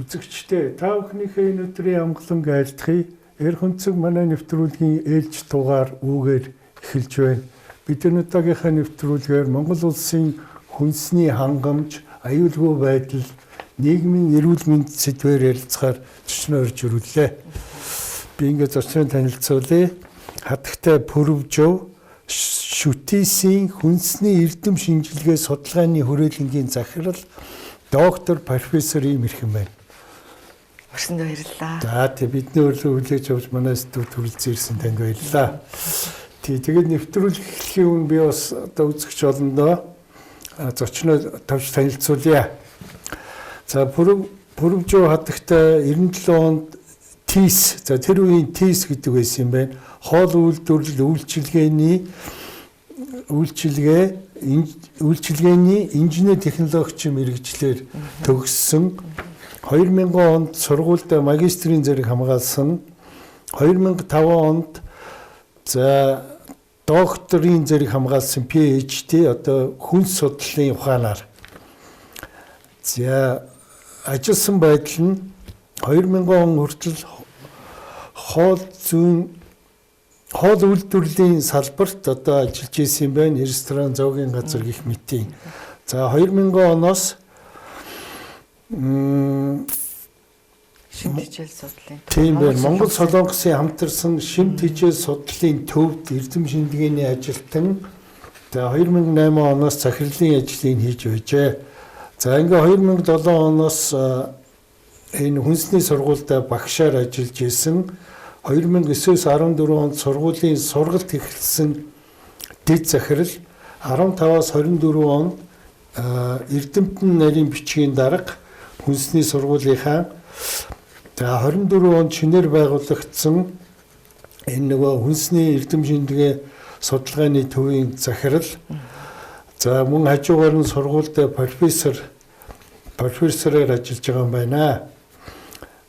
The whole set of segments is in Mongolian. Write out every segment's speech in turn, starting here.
үзэгчтэй та бүхнийхээ энэ өдрийн амгалан айлтгая. Эр хүнцэг манай нэвтрүүлгийн ээлж дугаар үүгээр эхэлж байна. Бид өнөөдрийнхээ нэвтрүүлгээр Монгол улсын хүнсний хангамж, аюулгүй байдал, нийгмийн эрүүл мэнд сэдвээр ярилцахаар зочноо орж ирлээ. Би ингээд зочноо танилцуулъя. Хатагтай Пүрвжөв шүтээсийн хүнсний эрдэм шинжилгээ судалгааны хүрээлэнгийн захирал доктор профессор Имэрхэн байна. Өрсөнд баярлалаа. За тий бидний өрлөө хүлээж авч манай студид хүрэлцэн ирсэн танд баярлалаа. Тэгээд нэвтрүүлгийн өмнө би бас одоо үзэгч олондоо зочноо тавьж танилцуулъя. За Пүрвжөв хатагтай 97 онд ТИС, за тэр үеийн ТИС гэдэг байсан юм байна. Хоол үйлдвэрлэл үйлчилгээний инженер технологич мэргэжлэр төгссөн. 2000 онд сургуульд магистрийн зэрэг хамгаалсан. 2005 онд за докторийн зэрэг хамгаалсан PhD одоо хүнс судлалын ухаанаар. За ажилласан байдал нь 2000 он хүртэл хоол үйлдвэрлэлийн салбарт одоо ажиллаж исэн юм байна. Ресторан, зоогийн газар гэх мэтийн. За 2000 оноос шимт хичээл судлалын тийм байна. Монгол Солонгосын хамтарсан шимт хичээл судлалын төвд эрдэм шинжилгээний ажилтан. За 2008 оноос захирлын ажлыг хийж байжээ. За ингээ 2007 оноос энэ хүнсний сургуульд багшаар ажиллаж исэн. 2009-өөс 14 онд сургуулийн сургалт эхэлсэн дэд захирал 15-аас 24 он Эрдэмтэн нарийн бичгийн дарга хүнсний сургуулийнхаа 24 онд шинээр байгуулагдсан энэ нөгөө хүнсний эрдэм шинжилгээ судалгааны төвийн захирал. За мөн хажуугаар нь сургуульд профессороор ажиллаж байгаа юм байна.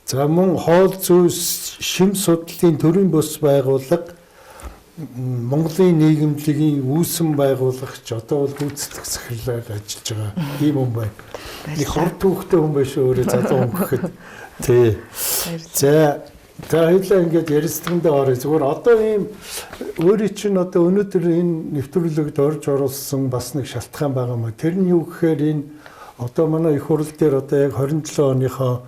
За мөн хоол зүйс шим судлалын төрийн бус байгууллага Монголын нийгэмлэгийн үүсгэн байгуулагч одоо бол гүйцэтгэх захирлаар ажиллаж байгаа ийм хүн байна. Их хурд түүхтэй хүн биш өөрөө залуу хүн гэхэд. Тий. За хоёулаа ингээд ярилцлагандаа орё. Зүгээр одоо ийм өөрийн чинь одоо өнөөдөр энэ нэвтрүүлэгт орж оруулсан бас нэг шалтгаан байгаа маа. Тэр нь юу гэхээр энэ одоо манай их хурл дээр одоо яг 27 оныхоо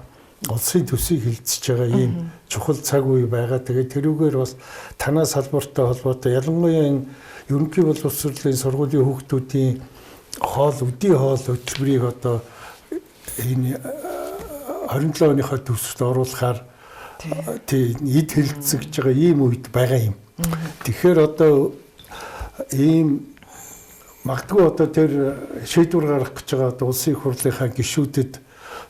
улсын төсвийг хилцэж байгаа ийм чухал цаг үе байгаа. Тэгээд тэрүүгээр бас танаа салбартай холбоотой ялангуяа энэ ерөнхий боловсролын сургуулийн хүүхдүүдийн үдийн хоол хөтөлбөрийг одоо энэ 27 оныхоо төсөвт оруулахаар тийм эд хэлцэж байгаа ийм үед байгаа юм. Тэгэхээр одоо ийм магадгүй одоо тэр шийдвэр гаргах гэж байгаа одоо улсын их хурлынхаа гишүүдэд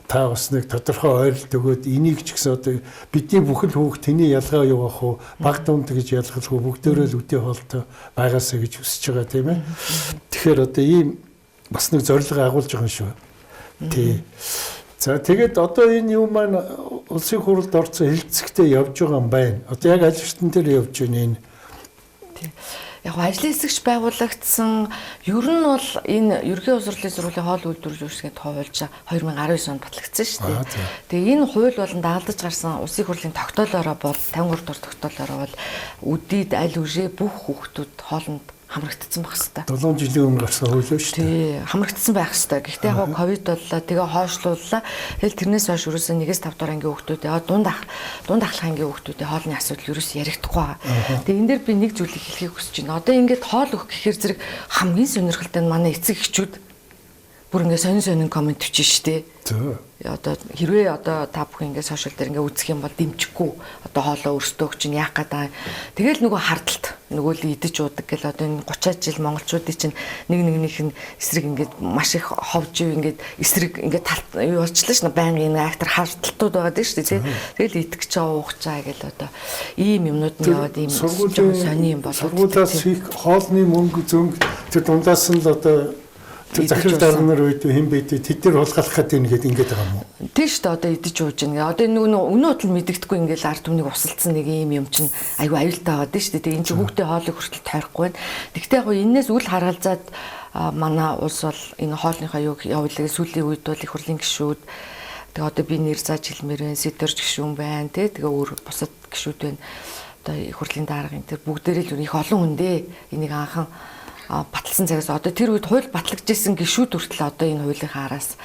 та бас нэг тодорхой ойролт өгөөд энийг ч гэсэн одоо бидний бүхэл хүүхд тэний ялгаа юу ах уу баг дунд гэж ялгалгүй бүгдөө л үдийн хоолтой байгаасаа гэж хүсэж байгаа тийм ээ. Тэгэхээр одоо ийм бас нэг зорилго агуулж байгаа юм шүү. Тий. За тэгээд одоо энэ юм маань улсын хурлд орсон хэлцэгтэй явж байгаа юм байна. Одоо яг аль хэвтэн дээр явж байна энэ. Тий. Яг ажлын хэсэгч байгуулагдсан ер нь бол энэ ерхий боловсролын сургуулийн хоол үйлдвэрлэж үүсгээд хуулж 2019 онд батлагдсан шүү дээ. Тэгээ энэ хууль болон дагалдаж гарсан улсын хурлын тогтоолоороо бол 53 дугаар тогтоолоороо бол үдийд аль үжээ бүх хүүхдүүд хоолнд хамрагдсан байх хэвээр. 7 жилийн өмнө гарсан хууль шүү дээ. Тий, хамрагдсан байх хэвээр. Гэхдээ яг ковид боллоо, тэгээ хойшлууллаа. Тэгэл тэрнээс хойш ерөөсөө 1-5 дугаар ангийн хүүхдүүд дунд ахлах ангийн хүүхдүүдийн хоолны асуудал ерөөс ярихдаггүй байгаа. Тэгээ энэ дээр би нэг зүйлийг хэлхийг хүсэж байна. Одоо ингээд хоол өгөх гэхээр зэрэг хамгийн сонирхолтой нь манай эцэг эхчүүд бүр ингээд сонин комент бичнэ шүү дээ. Одоо хэрвээ одоо та бүхэн ингээд сошиал дээр ингээд үзэх юм бол дэмжихгүй одоо хоолоо өрстөө өгч яах гэдэг. Тэгэл нөгөө хардталт нөгөө л идэж уудаг гэл одоо энэ 30 жил монголчуудын чинь нэгнийх нь эсрэг ингээд маш их ховж ингээд эсрэг ингээд юу болчихлоо ш нь байнгын актер хардталтууд байгаа дээ шүү дээ. Тэгэл итгэж чаа уух чаа гэл одоо ийм юмнууд нь яваад ийм сони юм болоод сургуулиас их хоолны мөнгө зөнгө тэр дундаас нь л одоо захирал дарга нар үед хэн бэ тэд нар хулгайлах гэдэг ингээд байгаа юм уу? Тийм шүү дээ одоо идэж ууж байгаа. Одоо нөгөө өнөө тал мэддэгдэхгүй ингээд ард түмнийг усалцсан нэг юм чинь айгүй аюултай байгаа дээ шүү дээ. Энэ чинь хүүхдээ хоолыг хүртэл тойрохгүй байна. Тэгвэл яг энэс үл харгалзаад манай улс бол энэ хоолныхаа юг явуулдаг сүүлийн үед бол их хурлын гишүүд Тэгээ одоо би нэр зааж хэлмээр байна, Сидорч гишүүн байна тий. Тэгээ өөр бусад гишүүд байна. Одоо их хурлын даргын тэр бүгдээрээ л их олон хүн дээ. Энийг анхан баталсан цагаас одоо тэр үед хууль батлагдчихсэн гишүүд хүртэл одоо энэ хуулийнхаа араас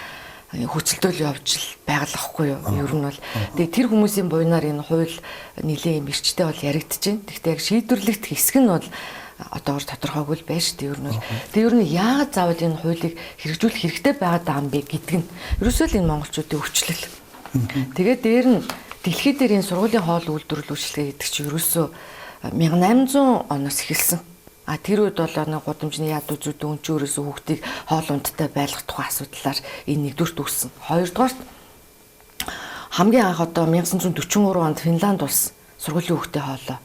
хөцөлтөөл явж байгаа л ахгүй юу. Ер нь бол тэгээ тэр хүмүүсийн буйнаар энэ хууль нэлээд юм эрчтэй бол яригдчихээн. Гэхдээ яг шийдвэрлэгт хэсэг нь бол одоогор тодорхойгүй л байна шүү дээ. Ер нь бол тэгээ ер нь яагаад заавал энэ хуулийг хэрэгжүүлэх хэрэгтэй байгаад байгаа юм бэ гэдг нь ерөөсөө л энэ монголчуудын өвчлөл. Тэгээ дээр нь дэлхийд дээр энэ сургуулийн хоол үйлдвэрлэл үйлчлэгээ гэдэг чинь ерөөсөө 1800 оноос эхэлсэн. Тэр үед бол гудамжны яд үзүүд өнчөөрөөсөө хүүхдийг хоол ундтай байлгах тухай асуудлаар энэ нэгдүгürt үүссэн. Хоёрдугаарт хамгийн анх одоо 1943 онд Финланд улс сургуулийн хүүхдээ хоолоо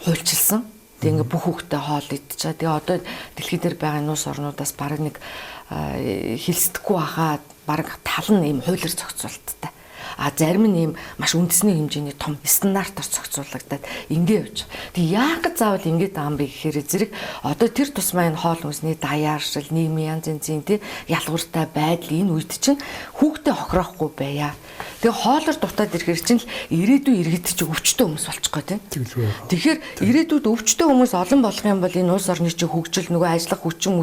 хуульчилсан. Тэгээ ингээ бүх хүүхдээ хоол идчихээ. Тэгээ одоо дэлхийд дээр байгаа нуус орнуудаас баг нэг хилсдэхгүй хахаа баг тал нь ийм хуулиар зохицуулттай. Зарим нь ийм маш үндэсний хэмжээний том стандартаар зохицуулагдаад ингээ явж. Тэг яагаад заавал ингээд байгаа юм бэ гэхээр зэрэг одоо тэр тусмаа энэ хоол хүнсний даяаршил, нийгмийн янз янзын тий ялгууртай байдал энэ үед чинь хүүхдээ хохироохгүй байя. Тэгээ хоолоор дутаад ирэхэр чинь ирээдүй иргэд чинь өвчтөе хүмүүс болчих гоо тий. Тэгэхээр ирээдүйд өвчтөе хүмүүс олон болох юм бол энэ улс орны чинь хөгжил нөгөө ажиллах хүчин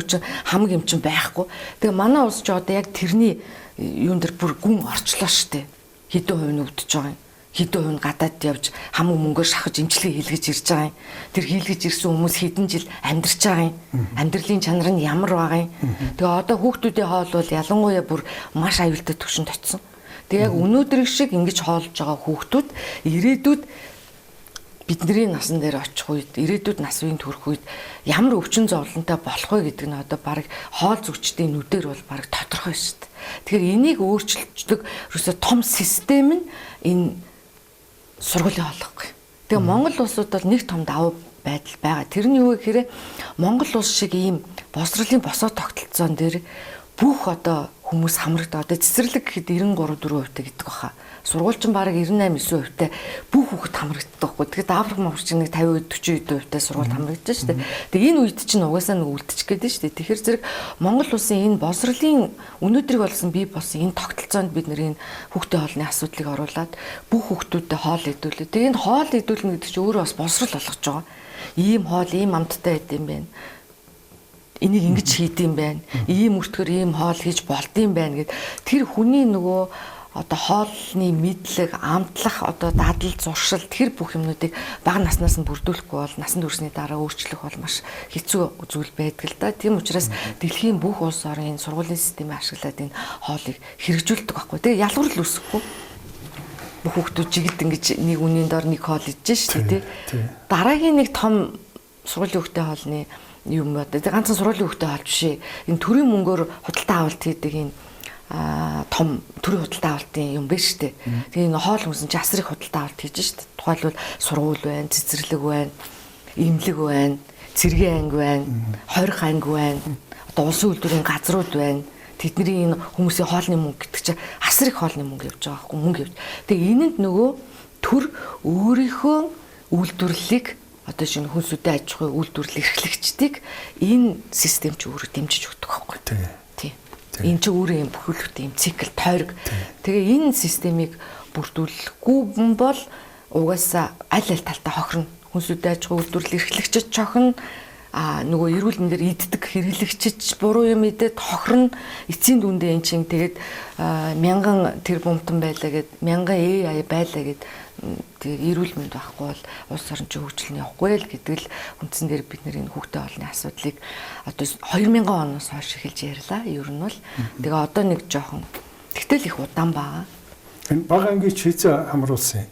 хамаг юм чинь байхгүй. Тэгээ манай улс ч одоо яг тэрний юун дээр бүр гүн орчлоо штэ. Хэдэн хувь нь өвдөж байгаа юм. Хэдэн хувь нь гадаад явж хамаг мөнгөөр шахаж имчилгээ хийлгэж ирж байгаа юм. Тэр хийлгэж ирсэн хүмүүс хэдэн жил амьдарч байгаа юм. Амьдралын чанар нь ямар байгаа юм. Тэгээ одоо хүүхдүүдийн хоол бол ялангуяа бүр маш аюултай түвшинд очсон. Тэгээ яг өнөөдөр шиг ингэж хоолж байгаа хүүхдүүд ирээдүйд бидний насан дээр очих үед, ирээдүйд нас үеийн төрөх үед ямар өвчин зовлонтой болох вэ гэдэг нь одоо баг хоол зүгчдийн нүдээр бол баг тодорхой шүү дээ. Тэгэхээр энийг өөрчилдөг ерөөсө том систем нь энэ сургуулийн хоолойгүй. Тэгээ Монгол улсууд бол нэг том давуу байдал байгаа. Тэрний юу гэхээр Монгол улс шиг ийм босрлын босоо тогтолцоон дээр бүх одоо хүмүүс хамрагдаа одоо цэцэрлэг гэхэд 93-4% гэдэг баха. Сургуульчин бараг 98-9% бүх хүүхэд хамрагддаг байхгүй. Тэгэхээр Африк мовчин нэг 50-40% сургууль хамрагдаж шүү дээ. Тэгээ энэ үед чинь угаасаа нэг үлдчих гээд шүү дээ. Тэгэхээр зэрэг Монгол улсын энэ босрлын өнөөдрийг болсон бий болсон энэ тогтолцоонд бид нэр энэ хүүхдийн хоолны асуудлыг оруулад бүх хүүхдүүдэд хоол идэвхтэй. Тэгээ энэ хоол идэвхлэнэ гэдэг чинь өөрөө бас босрал болгож байгаа. Ийм хоол ийм амттай байд юм байна. Энийг ингэж хийдэм байх. Ийм өртгөр ийм хоол хийж болдсон байх гэд тэр хүний нөгөө одоо хоолны мэдлэг, амтлах, одоо дадал, зуршил тэр бүх юмнуудыг бага наснаас нь бүрдүүлэхгүй бол насан туршны дараа өөрчлөх бол маш хэцүү зүйл байдаг л да. Тийм учраас дэлхийн бүх улс орны сургуулийн системийг ашиглаад энэ хоолыг хэрэгжүүлдэг байхгүй. Тэгээ ялгуур л үсэхгүй. Бүх хүүхдүүд жигд ингэж нэг үнийн дор нэг хоол идэж шүү дээ, тий. Дараагийн нэг том сургуулийн хүүхдийн хоолны юм одоо ганцхан сургуулийн хүүхдийн хоол биш ээ. Энэ төрийн мөнгөөр худалдаа авалт хийдэг энэ том төрийн худалдаа авалтын юм байна шүү дээ. Тэгээ энэ хоол хүнсэн чи асар их худалдаа авалт хийж шүү дээ. Тухайлбал сургууль байна, цэцэрлэг байна, эмнэлэг байна, цэргийн анги байна, хорих анги байна. Одоо улсын үйлдвэрийн газрууд байна. Тэдний энэ хүмүүсийн хоолны мөнгө гэдэг чинь асар их хоолны мөнгө явж байгаа байхгүй мөнгө явж. Тэгээ энэнд нөгөө төр өөрийнхөө үйлдвэрлэлийг одоо шинэ хүнсүдэ аж ахуйн үйлдвэрлэл эрхлэгчдийг энэ систем ч өөрөө дэмжиж өгдөг байхгүй. Тийм. Энэ ч өөрөө юм бүхэлдээ юм цикл тойрог. Тэгээ энэ системийг бүрдүүлэхгүй бол угаасаа аль талтай хохирно. Хүнсүдэ аж ахуйн үйлдвэрлэл эрхлэгчид чохно. Нөгөө эрүүл мэндээр иддэг хэрэглэгчиж буруу юм идээд хохирно. Эцсийн дүндээ эн чинь тэгээд 1000 тэр бумтан байлаа гэд 1000 AI байлаа гэд тэгээд эрүүл мэнд байхгүй бол улс орн чинь хөгжлөний явахгүй л гэдэг л үндсэн дээр бид нэр энэ хүүхдийн хоолны асуудлыг одоо 2000 оноос хойш эхэлж ярьлаа. Ер нь бол тэгээ одоо нэг жоохон тэгтэл их удаан байгаа. Энэ бага ангийн чийзэ хамруулсан юм.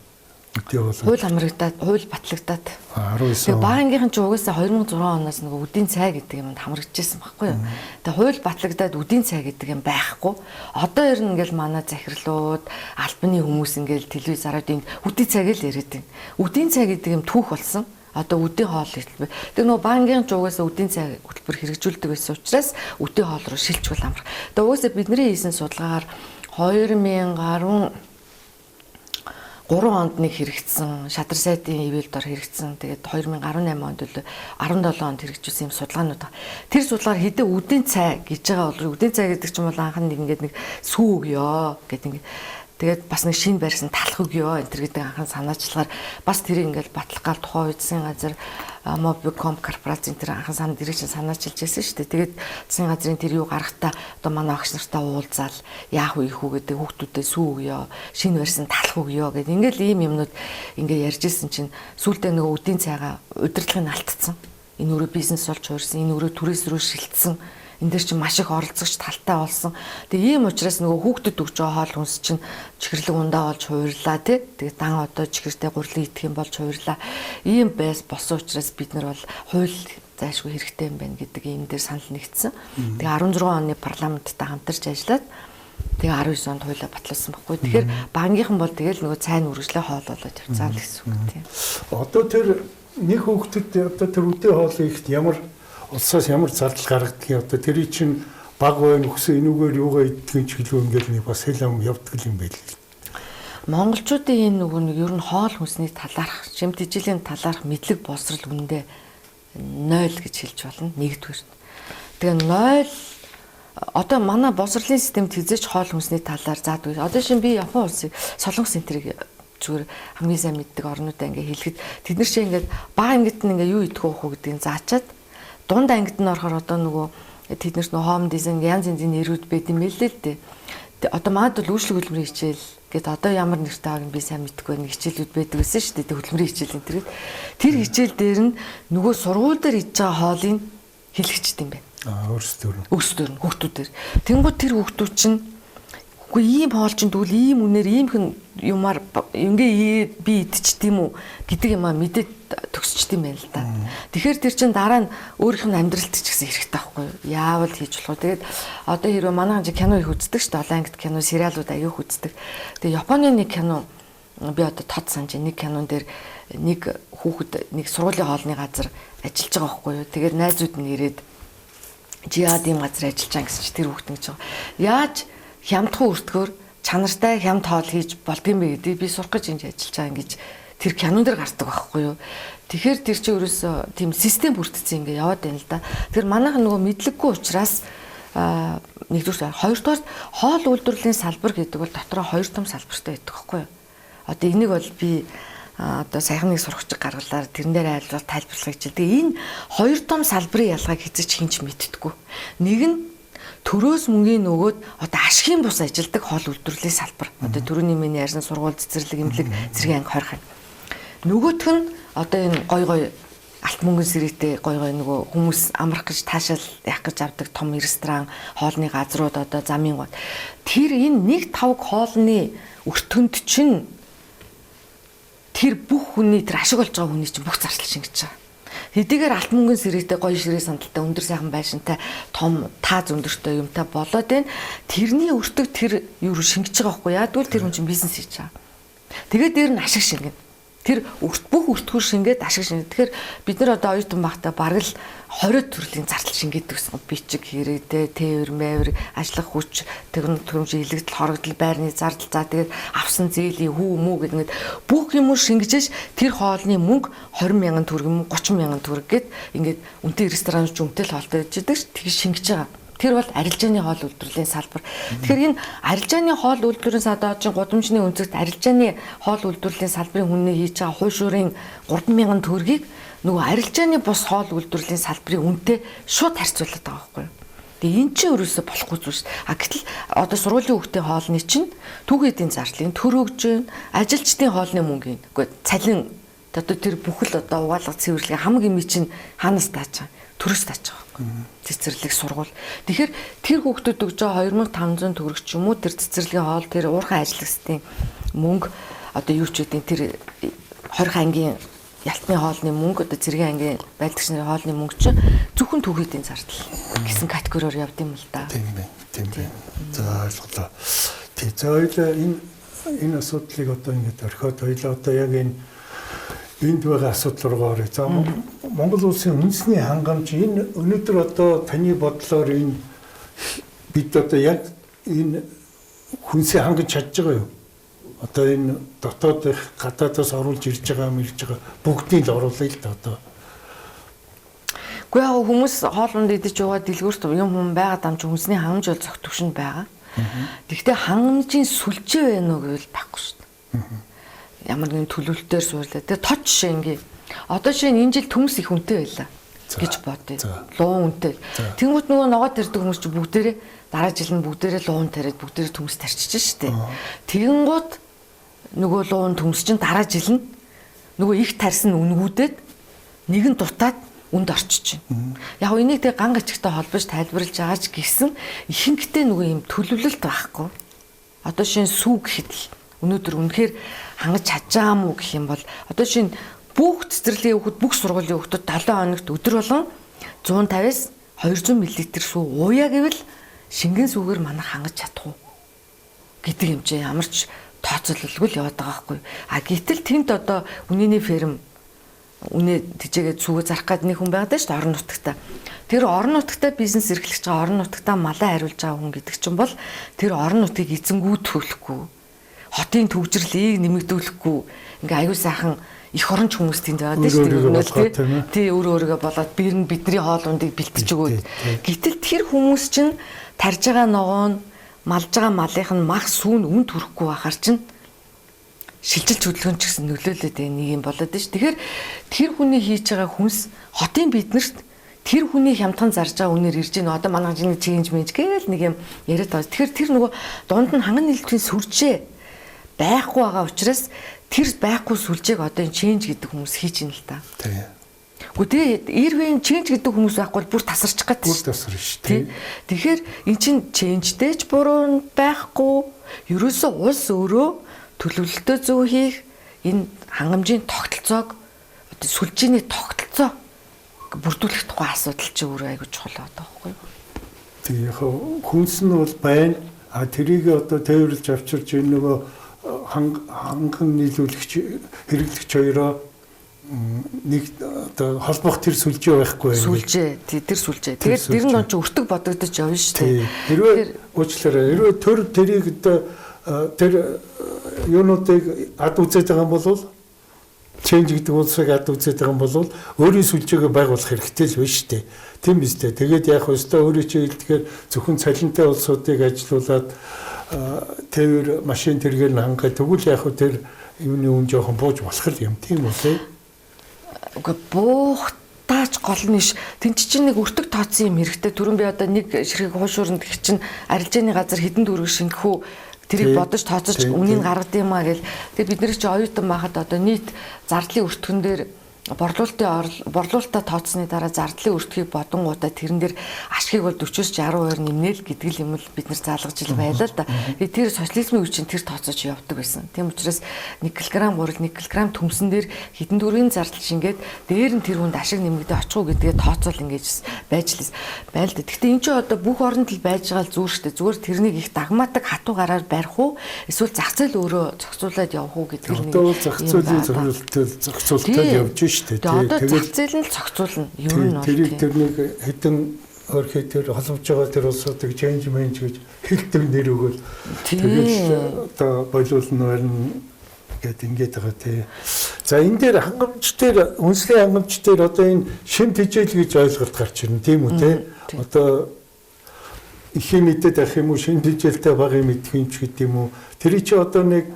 Хууль хамрагдаад, хууль батлагдаад. 19. Тэгээ бага ангийнхан ч угаасаа 2006 оноос нөгөө үдийн цай гэдэг юмд хамрагдчихсан байхгүй юу. Тэгээ хууль батлагдаад үдийн цай гэдэг юм байхгүй. Одоо ер нь ингээл манай захирлууд, албаны хүмүүс ингээл телевизараад энд үдийн цайг л яриад байна. Үдийн цай гэдэг юм түүх болсон. Одоо үдийн хоол хэлбэр. Тэгээ нөгөө банкын ч угаасаа үдийн цай хөтөлбөр хэрэгжүүлдэг байсан учраас үдийн хоол руу шилжүүл амрах. Тэгээ угаасаа бидний хийсэн судалгаагаар 2010 3 онд нэг хэрэгжсэн, шадар сайдын ивэлд ор хэрэгжсэн. Тэгээд 2018 онд л 17 онд хэрэгжүүлсэн юм судалгаанууд байна. Тэр судалгаар хэдэн үдийн цай гэж байгаа бол үдийн цай гэдэг чинь бол анхан нэг ингээд нэг сүү өгё гэдэг ингээд тэгээд бас нэг шинэ барьсан талах өгё энэ төр гэдэг анхан санаачлагаар бас тэр ингээд батлах гал тухайн үеийн газар Mobicom корпорац энэ төр анхан санаа дэрэг чинь санаачилж байсан шүү дээ. Тэгээд засгийн газрын тэр юу гаргахтаа одоо манай агш нартаа уулзаал яах вэ хүү гэдэг хүүхдүүдэд сүү өгё, шинэ барьсан талах өгё гэдэг ингээд ийм юмнууд ингээд ярьжсэн чинь сүүлдээ нөгөө үдийн цайгаа удирдлагыг алдсан. Энэ өөрөө бизнес болж хуурсан, энэ өөрөө түрээс рүү шилжсэн. Энд дээр чинь маш их оролцогч талтай болсон. Тэгээ ийм учраас нөгөө хүүхдэд өгч байгаа хоол хүнс чинь чихэрлэг ундаа болж хувирлаа тий. Тэгээ дан одоо чихэртэй гурлын идэх юм болж хувирлаа. Ийм байс болсон учраас бид нар бол хууль зайлшгүй хэрэгтэй юм байна гэдэг ийм дээр санал нэгдсэн. Тэгээ 16 оны парламенттай хамтарч ажиллаад тэгээ 19 онд хуулиа батлуулсан байхгүй. Тэгэхээр банкийнхан бол тэгэл нөгөө цайны үргэлжлээ хоол болоод явцсан л гэсэн үг тийм. Одоо тэр нэг хүүхдэд одоо тэр үдээ хоол ихт ямар улсаас ямар зардал гаргадгийг одоо тэрий чинь баг байна өксө энүүгээр юугаа иддэг ч гэлөө ингээд нэг бас хэлэм явдаг юм байл. Монголчуудын энэ нөгөө нэг ер нь хоол хүнсний талаарх, шимт ижилийн талаарх мэдлэг боловсрал үнэндээ 0 гэж хэлж болно. Нэгдүгээр. Тэгээ 0 одоо манай боловсролын системд хязгаарч хоол хүнсний талаар заадаг. Одоо шин би Япон улсыг Солонгос энтрийг зүгээр хамгийн сайн мэддэг орнуудаа ингээ хэлэхэд тэд нар чинь ингээд бага ангид нь ингээ юу идэх вэ гэдгийг заачаад дунд ангид нь орохоор одоо нөгөө тэднэрт нөгөө хоум дизайн янз янзын нэрүүд байд юм л дээ. Одоо манад бол үйлчлэг хөдөлмөрийн хичээл гэдэг одоо ямар нэртэй байгааг би сайн мэдэхгүй нэг хичээлүүд байдаг байсан шүү дээ. Хөдөлмөрийн хичээл энэ тэр хичээл дээр нь нөгөө сургууль дээр идж байгаа хоолыг хэлэгчд юм байна. Өөрсдөр нь хүүхдүүдээр. Тэнгууд тэр хүүхдүүд чинь үгүй ийм хоол чинь тэгвэл ийм үнээр ийм хэн юмар ингээ би идчих тийм үү гэдэг юм а мэдээд төгсчт юм байна л да. Тэгэхээр тэр чин дараа нь өөрийнх нь амьдралт ч гэсэн хэрэгтэй байхгүй юу? Яавал хийж болох вэ? Тэгээд одоо хэрвээ манай ханжи кино их үздэг шүү дээ. Олон ангид кино, сериалууд аяг үздэг. Тэгээд Японы нэг кино би одоо тод санаж нэг кинон дээр нэг хүүхэд нэг сургуулийн хоолны газар ажиллаж байгаа байхгүй юу? Тэгээд найзууд нь ирээд жиад ийм газар ажиллаж байгаа гэсэн чи тэр хүүхэд нэг жоо. Яаж хямдхан өртгөөр чанартай хямд хоол хийж болдгийм бэ гэдэг би сурах гэж ингэж ажиллаж байгаа ингэж тэр кинон дээр гардаг байхгүй юу. Тэгэхээр тэр чинь ерөөсөө тийм систем бүрдсэн ингэ яваад байна л да. Тэр манайх нөгөө мэдлэггүй учраас нэгдүгээр хоёрдугаар хоол үйлдвэрлэлийн салбар гэдэг бол дотроо хоёр том салбартай байдаг байхгүй юу. Одоо энийг бол би одоо сайхан нэг сурагчиг гаргалаар тэрэн дээр айлбар тайлбарлах гэж. Тэгээ энэ хоёр том салбарын ялгааг хэзээ ч хинч мэддэггүй. Нэг нь төрөөс мөнгөний нөгөөд одоо ашигын бус ажилдаг хоол үйлдвэрлэлийн салбар. Одоо төрөний миний ярьсан сургууль цэцэрлэг эмнэлэг зэргийн анги хорих. Нөгөөх нь одоо энэ гой алт мөнгөн сэрээтэй гой нөгөө хүмүүс амрах гэж таашаал яах гэж авдаг том ресторан, хоолны газрууд одоо замын гол. Тэр энэ 1-5 хоолны өртөнд чинь тэр бүх хүний тэр ашиг болж байгаа хүний чинь бүх зардал шингэж байгаа. Хэдийгээр алт мөнгөн сэрээтэй гоё ширээ сандалтай өндөр сайхан байшинтай том тааз өндөртэй юмтай болоод байна. Тэрний өртөг тэр юу шингэж байгаа байхгүй яа. Тэгвэл тэр хүн чинь бизнес хийж байгаа. Тэгээд дээр нь ашиг шингэнэ. Тэр бүх өртгөр шингээд ашиг шингээд. Тэгэхээр бид нар одоо оюутан багтаа бараг л 20 төрлийн зардал шингээдэг гэсэн бичиг хэрэгтэй, тээвэр, мэвэр, ажиллах хүч, төгөмж илэгдэл, хорогдол, байрны зардал, за тэгээд авсан зээлийн хүү мүү гэдэг бүх юм шингэжээш тэр хоолны мөнгө 20,000 төгрөг юм уу 30,000 төгрөг гэд ингээд үнэтэй ресторанч үнэтэй л хоолтой гэж байдаг ш. Тэгж шингэж байгаа. Тэр бол арилжааны хоол үйлдвэрлэлийн салбар. Тэгэхээр энэ арилжааны хоол үйлдвэрлэлийн салбар чинь гудамжны өнцөгт арилжааны хоол үйлдвэрлэлийн салбарын хүнээ хийж байгаа хувь шуурын 3,000 төгрөгийг нөгөө арилжааны бус хоол үйлдвэрлэлийн салбарын үнэтэй шууд харьцуулаад байгаа байхгүй юу? Тэгээ эн чинь өөрөөсөө болохгүй зүйл шүү. А гэтэл одоо сургуулийн хүүхдийн хоолны чинь түүхийдийн зарлын төрөгж байна, ажилчдын хоолны мөнгөний үгүй цалин одоо тэр бүхэл одоо угаалга цэвэрлэгийн хамаг юм чинь хаанаас тааж байгаа? Төрөөс тааж байгаа. Цэцэрлэг сургууль. Тэгэхээр тэр хүүхдүүд өгж байгаа 2,500 төгрөг ч юм уу тэр цэцэрлэгийн хоол тэр уурхай ажиллагчдын мөнгө одоо юу ч үгүй тэр 20 ангийн ялтны хоолны мөнгө одоо цэргийн ангийн байлдагч нарын хоолны мөнгө чинь зөвхөн түүхийдийн зардал гэсэн категориор явд юм л да. Тийм байна. Тийм байна. За ойлголоо. Тий. За ойлоо энэ асуудлыг одоо ингэж орхиод ойлоо одоо яг энд байгаа асуудал руу оръё. За Монгол улсын үндэсний хангамж энэ өнөөдөр одоо таны бодлоор бид одоо яг энэ хүнсээ хангаж чадж байгаа юу? одоо энэ дотоодын гадаадаас оруулж ирж байгаа бүгдийг л оруулъя л да одоо. Гэхдээ яг хүмүүс хоолунд идэж байгаа дэлгүүрт юм байгаа дам чи хүнсний хангамж бол зөгтөвшөнд байгаа. Гэхдээ хангамжийн сүлжээ байна уу гэвэл байхгүй шүү дээ. Ямар нэгэн төлөвлөлтөөр суурлаа. Тэгээ тод жишээ ингээ. Одоо жишээ нь энэ жил төмс их үнэтэй байлаа гэж бодъё. Луун үнэтэй. Тэнгүүд нөгөө ногоод ирдэг хүмүүс чи бүгдээрээ дараа жил нь бүгдээрээ луун тариад бүгдээрээ төмс тарчиж штэ. Тэгэнгүүт нөгөө луун төмс чинь дараа жил нь нөгөө их тарсан үнгүүдэд нэгэн дутаад үнд орчиж байна. Яг энийг тэг ган гачигтай холбож тайлбарлаж байгаа ч гэсэн ихэнхдээ нөгөө юм төлөвлөлт байхгүй. Одоо шинэ сүү гэхэд л өнөөдөр үнэхээр хангаж чаджаа мүү гэх юм бол одоо шинэ бүх цэцэрлэгийн хүүхэд бүх сургуулийн хүүхдүүд 7 хоногт өдөр болгон 150-аас 200 мл сүү ууя гэвэл шингэн сүүгээр манайх хангаж чадах уу гэдэг юм чи ямар ч тооцоололгүй л яваад байгаа байхгүй. А гэтэл тэнд одоо үнэний ферм үнэ тэжээгээ сүүгээ зарах гэдэг нэг хүн байгаад шүү дээ орон нутагта. Тэр орон нутагта бизнес эрхлэж байгаа орон нутагта малаа хариулж байгаа хүн гэдэг чинь бол тэр орон нутгийг эзэнгүүтгүүлэхгүй хотын төвжирлийг нэмэгдүүлэхгүй ингээ аюу сайхан их оронч хүмүүс тэнд байгаа дээ шүү дээ. Тий өөрөө болоод бидний хоол ундыг бэлтэж өгөөд. Гэтэл тэр хүмүүс чинь тарж байгаа ногоон малж байгаа малынх нь мах сүүн үн төрөхгүй байхаар чинь шилжилт хөдөлгөөн ч гэсэн нөлөөлөд нэг юм болоод дээ ш. Тэгэхээр тэр хүний хийж байгаа хүнс хотын биднэрт тэр хүний хямдхан зарж байгаа үнээр ирж гин одоо манай чиний change мэж гээл нэг юм яриад байгаа. Тэгэхээр тэр нөгөө дунд нь ханган нийлбэрийн сүлжээ байхгүй байгаа учраас тэр байхгүй сүлжээг одоо энэ change гэдэг хүмүүс хийж ин л та. Тийм. Гэхдээ ирвэн change гэдэг хүмүүс байхгүй бүр тасарчих гэдэг шүү. Бүр тасарна шүү дээ. Тэгэхээр эн чин change-тэй ч буруу байхгүй. Ерөөсөө улс өөрөө төлөвлөлтөө зөв хийх энэ хангамжийн тогтолцоог одоо сүлжээний тогтолцоо бүрдүүлэх тухай асуудал чи өөрөө айгүй чухал байгаа байхгүй юу? Тийм яг хүнс нь бол байна. А тэрийг одоо тээвэрлж авчирч энэ нөгөө ханган нийлүүлэгч хэрэглэгч хоёроо нэг одоо холбох тэр сүлжээ байхгүй байх. Сүлжээ тэр сүлжээ. Тэгээд тэр нь ч өртөг бодогдож явна шүү дээ. Хэрвээ уучлаарай. Хэрвээ төр тэрийг одоо тэр юунуудыг ад үзээд байгаа юм бол change гэдэг улсыг ад үзээд байгаа юм бол өөрийн сүлжээгээ байгуулах хэрэгтэй л байна шүү дээ. Тийм биз дээ. Тэгээд яг өстой өөрөө чи хэлдгээр зөвхөн цалинтай улсуудыг ажилуулад тээвэр машин тэргээр нь хангах тэгвэл яг тэр юуны үн жоохон бууж болох юм тийм үү? Уг буухтаач гол нь ш тэн чинь нэг өртөг тооцсон юм хэрэгтэй. Түрүүн би одоо нэг ширхэг хуушууранд гэх чинь арилжааны газар хэдэн төгрөг шингэхүү тэрийг бодож тооцож үнийг гаргад юм аа гэл. Тэгээ бид нэр чи оюутан байхад одоо нийт зардлын өртгөн дээр борлуулалтаа тооцсны дараа зардлын өртгийг бодонгуудаа тэрэн дээр ашгийг бол 40-60% нэмнэ л гэдэг юм л бид нар заалгаж ил байлаа л да. Тэр социализмын үе чинь тэр тооцож явдаг байсан. Тийм учраас 1 кг гурил 1 кг төмсөн дээр хэдэн төгрөгийн зардал шингээд дээр нь тэр хүнд ашиг нэмэгдээ очих уу гэдгээ тооцоол ингэж байж лээс байна л да. Гэхдээ эн чинь одоо бүх оронд л байж байгаа л зүгээр шүү дээ. Зүгээр тэрнийг их дагматаг хатуу гараар барих уу эсвэл зах зээл өөрөө зохицуулаад явах уу гэдэг нь одоо зах зээлийн зохицуулалтад явж одоо зах зээл нь зохицуулна. Ер нь тэр нэг хэдэн өөрхий тэр холбож байгаа тэр улсуудыг change manage гэж хэлдэг нэр өгөөл тэгэл одоо болиулна байна гэд ингэж байгаа тий. За энэ дээр хангамж дээр үнслэгийн хангамж дээр одоо энэ шим тэжээл гэж ойлголт гарч ирнэ тийм үү тий. Одоо их мэдээд ах юм уу шим тэжээлтэй багын мэдх юм ч гэдэг юм уу. Тэр чи одоо нэг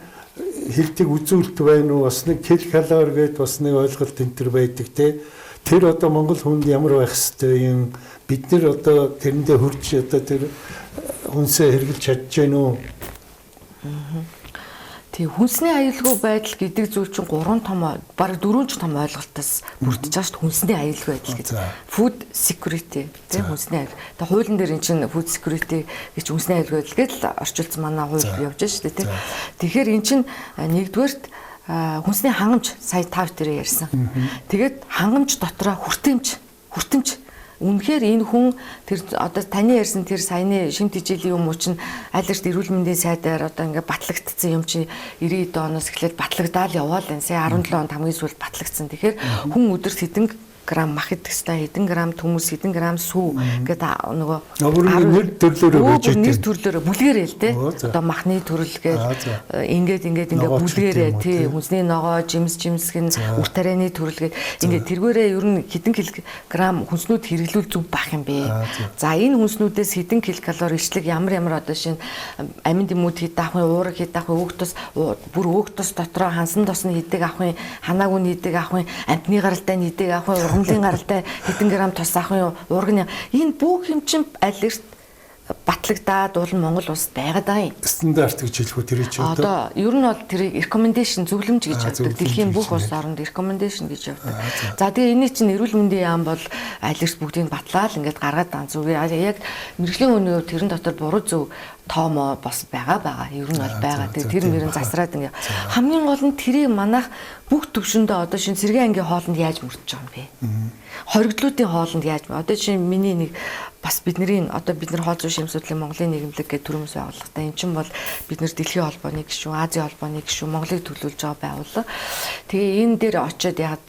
хэлтийг үзүүлэлт байна уу бас нэг кил калори гэдэг бас нэг ойлголт энэ төр байдаг те. Тэр одоо Монгол хүнд ямар байх хэвтэй юм бид нар одоо тэрэндээ хурж одоо тэр хүнсээ хэрэглэж чадж гэнэ үү? Тэгээ хүнсний аюулгүй байдал гэдэг зүйл чинь 3 том баг 4 том ойлголтоос бүрдэж байгаа шүү дээ. Хүнсний аюулгүй байдал гэдэг. Food security тийм хүнсний аюул. Тэгээ хуулийн дээр эн чинь food security гэж хүнсний аюулгүй байдал гэж л орчуулсан манай хууль явж байгаа шүү дээ тийм. Тэгэхээр эн чинь нэгдүгээрт хүнсний хангамж сая тав дээр ярьсан. Тэгээд хангамж дотроо хүртэмж үнэхээр энэ хүн тэр одоо таны ярьсан тэр саяны шим тэжээлийн юм уу чинь аль эрт эрүүл мэндийн сайдаар одоо ингээд батлагдсан юм чинь 90 оноос эхлээд батлагдаал яваал энэ сая 17 онд хамгийн сүүлд батлагдсан. Тэгэхээр хүн өдөрт хэдэн грамм мах идэх хэвээр, хэдэн грамм төмөс, хэдэн грамм сүү гэдэг нөгөө нэр төрлөөрөө байж нэр төрлөөрөө бүлгэрээ л дээ. Одоо махны төрөл гээд ингээд бүлгэрээ тий хүнсний ногоо, жимсгэн, үр тарианы төрөл гээд ингээд тэргээрээ ер нь хэдэн килограмм хүнснүүд хэрэглүүл зүг бах юм бэ. За энэ хүнснүүдээс хэдэн килокалори ичлэг ямар одоо шинэ амин дэмүүд хэд авах вэ, уураг хэд авах вэ, өөгтөс бүр өөгтөс дотроо хансан тосны хэдэг авах вэ, ханаагүй хэдэг авах вэ, амтны гаралтай хэдэг авах вэ, ургамлын гаралтай хэдэн грамм тос авах вэ, уурганы энэ бүх юм чинь аль эрт батлагдаад уул Монгол улсад байгаад байгаа юм. Стандарт гэж хэлэх үү тэр чинь одоо ер нь бол тэрийг recommendation зөвлөмж гэж явдаг. Дэлхийн бүх улс орнд recommendation гэж явдаг. За тэгээ энэ чинь эрүүл мэндийн яам бол аль эрт бүгдийг батлаад ингээд гаргаад дан зүг. Яг мэрэгжлийн өнөө тэрэн дотор буруу зөв тоомоо бас байгаа. Ер нь бол байгаа. Тэгээ тэр нэрэн засраад ингээ хамгийн гол нь тэрийг манайх бүх төвшөндөө одоо шинэ сэргийн ангийн хоолнд яаж мөрдөж байгаа юм бэ? Хоригдлуудын хоолнд яаж одоо шинэ миний нэг бас бид нар хоол зүйн шимсүүлийн Монголын нийгэмлэг гэдэг төрөмс байгууллагатай эн чинь бол бид нар дэлхийн холбооны гишүүн, Азийн холбооны гишүүн, Монголыг төлөөлж байгаа байгууллага. Тэгээ энэ дээр очиод яг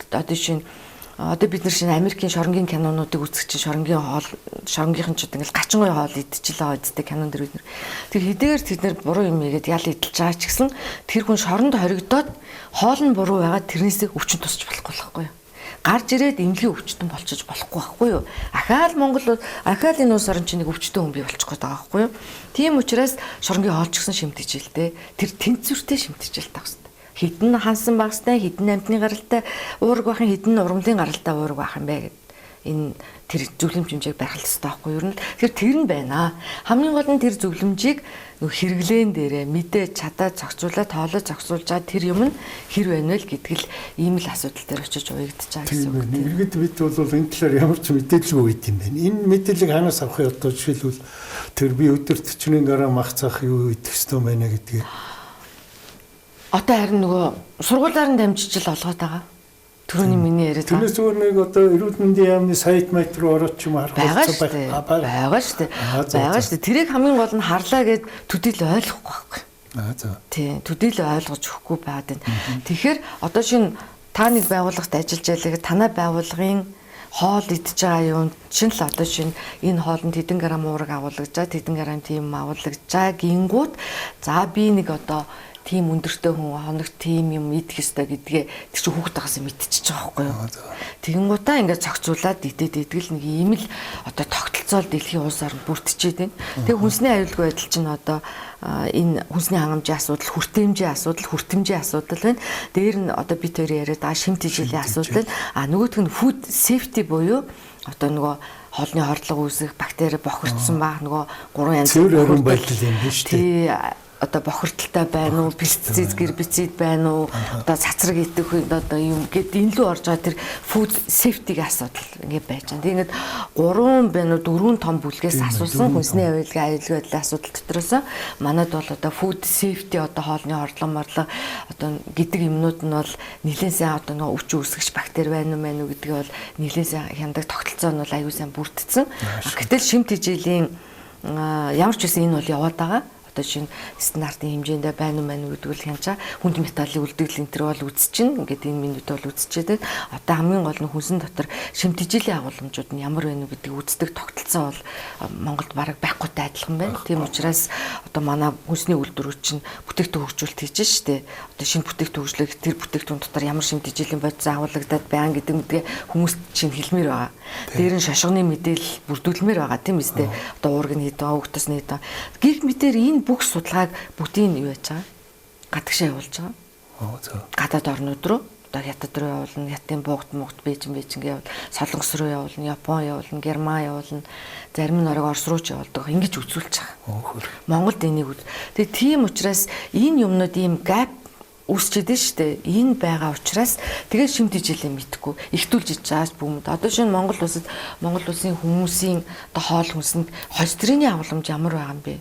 одоо бид нар шинэ Америкийн шоронгийн кинонуудыг үзэх чинь шоронгийнхан ч ингээл гачин гоё хоол идчихлээ үсттэй кинон дэр бид нар. Тэр хэдийгээр тэд нар буруу юм игээд ял идэлж байгаа ч гэсэн тэр хүн шоронд хоригдоод хоол нь буруу байгаад тэрнээсээ өвчин тусч болохгүй байхгүй юу? Гарч ирээд эмнэлгийн өвчтөн болчихж болохгүй байхгүй юу? Ахаал энэ улс орн чинь нэг өвчтөн хүн бий болчих гээд байгаа байхгүй юу? Тийм учраас шоронгийн хоол ч гэсэн шимтгийлтэй. Тэр тэнцвэртэй шимтгийлтэй байх хэрэгтэй. Хідэн хансан багстай, хідэн амтны гаралтай уураг бахын, хідэн ургамлын гаралтай уураг бах юм бэ гэдэг. Энэ тэр зөвлөмж хэмжээг барих хэрэгтэй байхгүй юу? Тэр нь байна. Хамгийн гол нь тэр зөвлөмжийг хэрэглэн дээрээ мэдээ чадаад зохицуулаад тоолоо зохицуулж байгаа тэр юм нь хэр байна вэ гэдэг л ийм л асуудал дээр очиж уягдчих байгаа гэсэн үг тийм. Иргэд бид бол энэ талаар ямар ч мэдээлэлгүй байт юм байна. Энэ мэдээллийг ханаас авах юм одоо жишээлбэл тэр би өдөрт 40 грамм мах цаах юу идэх ёстой байна гэдгийг одоо харин нөгөө сургуулиар нь дамжиж л олгоод байгаа. Түрүүний миний яриад байгаа. Тэрнээс өөр нэг одоо эрүүл мэндийн яамны сайт майт руу ороод ч юм харах хэрэгтэй байгаа шүү дээ. Тэрийг хамгийн гол нь харлаа гэд төдийл ойлгохгүй байхгүй. Тийм, төдийл ойлгож өгөхгүй байгаад байна. Тэгэхээр одоо шинэ та нэг байгууллагт ажиллаж байлаа гэхэд танай байгууллагын хоол идж байгаа юм чинь л одоо шинэ энэ хоолнд хэдэн грамм уураг агуулгаж байгаа, хэдэн грамм тийм агуулгаж байгаа гингүүд за би нэг одоо тийм өндөртэй хүн хоногт тийм юм идэх ёстой гэдгээ тэр чинь хүүхд тагаас мэдчихэж байгаа байхгүй юу. Тэгэнгუутаа ингээд зохицуулаад идэл нэг ийм л одоо тогтолцоол дэлхийн улс орнд бүрдчихэд байна. Тэгээ хүнсний аюулгүй байдал чинь одоо энэ хүнсний хангамжийн асуудал, хүртэмжийн асуудал байна. Дээр нь одоо бид хоёр яриад байгаа шимт хичээлийн асуудал байна. Нөгөөх нь food safety буюу одоо нөгөө хоолны хордлого үүсэх бактери бохирдсон баг нөгөө 3 янз бүрийн байдал юм биш үү? Тий одоо бохирдолтой байна уу, пестицид, гербицид байна уу, одоо цацраг идэх одоо юм гэд энэ лөө орж байгаа тэр food safety-гийн асуудал ингэ байж байгаа. Тэгээд 3 байна уу 4 том бүлгээс асуусан хүнсний аюулгүй байдлын асуудал дотроос манайд бол одоо food safety одоо хоолны хордлого одоо гэдэг юмнууд нь бол нэлээд сайн одоо нөгөө өвчин үүсгэж бактери байна уу гэдгийг бол нэлээд сайн хяндаг тогтолцоо нь бол аюул сайн бүрдсэн. Гэтэл шимт хичээлийн ямар ч үсэн энэ бол яваад байгаа. Одоо шинэ стандартын хэмжээндээ байна уу гэдэг нь хянчаа хүнд металлын үлдэгдэл энэ төр бол үзчихнэ. Ингээд энэ минут бол үзчихээд одоо хамгийн гол нь хүнсэн дотор шимтгийллийн агуулмжууд нь ямар байна уу гэдгийг үздэг тогтолцоо бол Монголд бараг байхгүйтэй адилхан байна. Тийм учраас одоо манай хүнсний үйлдвэрүүд чинь бүтээгдэхүүн хөгжүүлэлт хийж штэ. Одоо шинэ бүтээгдэхүүн хөгжлөх тэр бүтээгдэхүүн дотор ямар шимтгийллийн бодис агуулгадаад байгаа гэдэг мэдээ хүмүүс чинь хэлмээр байгаа. Дээр нь шошгоны мэдээлэл бүрдүүлмээр байгаа тийм үстэй. Одоо уург нь хэд байгаа, өгтөс нь хэд байгаа. Гэх мэтэр энэ бүх судалгааг бүгдийг юу яаж байгаа? Гадагшаа явуулж байгаа. Гадаад орнууд руу одоо хятад руу явуулна, хятадын буугт Бээжин явуул, Солонгос руу явуулна, Япон явуулна, Герман явуулна, зарим нь орог Орос руу ч явуулдаг. Ингэж үзүүлж байгаа. Монголд энийг тэгээ тийм учраас энэ юмнууд ийм gap үүсчихэд штэ энэ байгаа учраас тэгээд шимт хичээлээ мэдхгүй ихтүүлж иж чаас бүгд одоо шинэ Монгол улсын хүмүүсийн одоо хоол хүнсэнд холестерины агуулмж ямар байгаа юм бэ?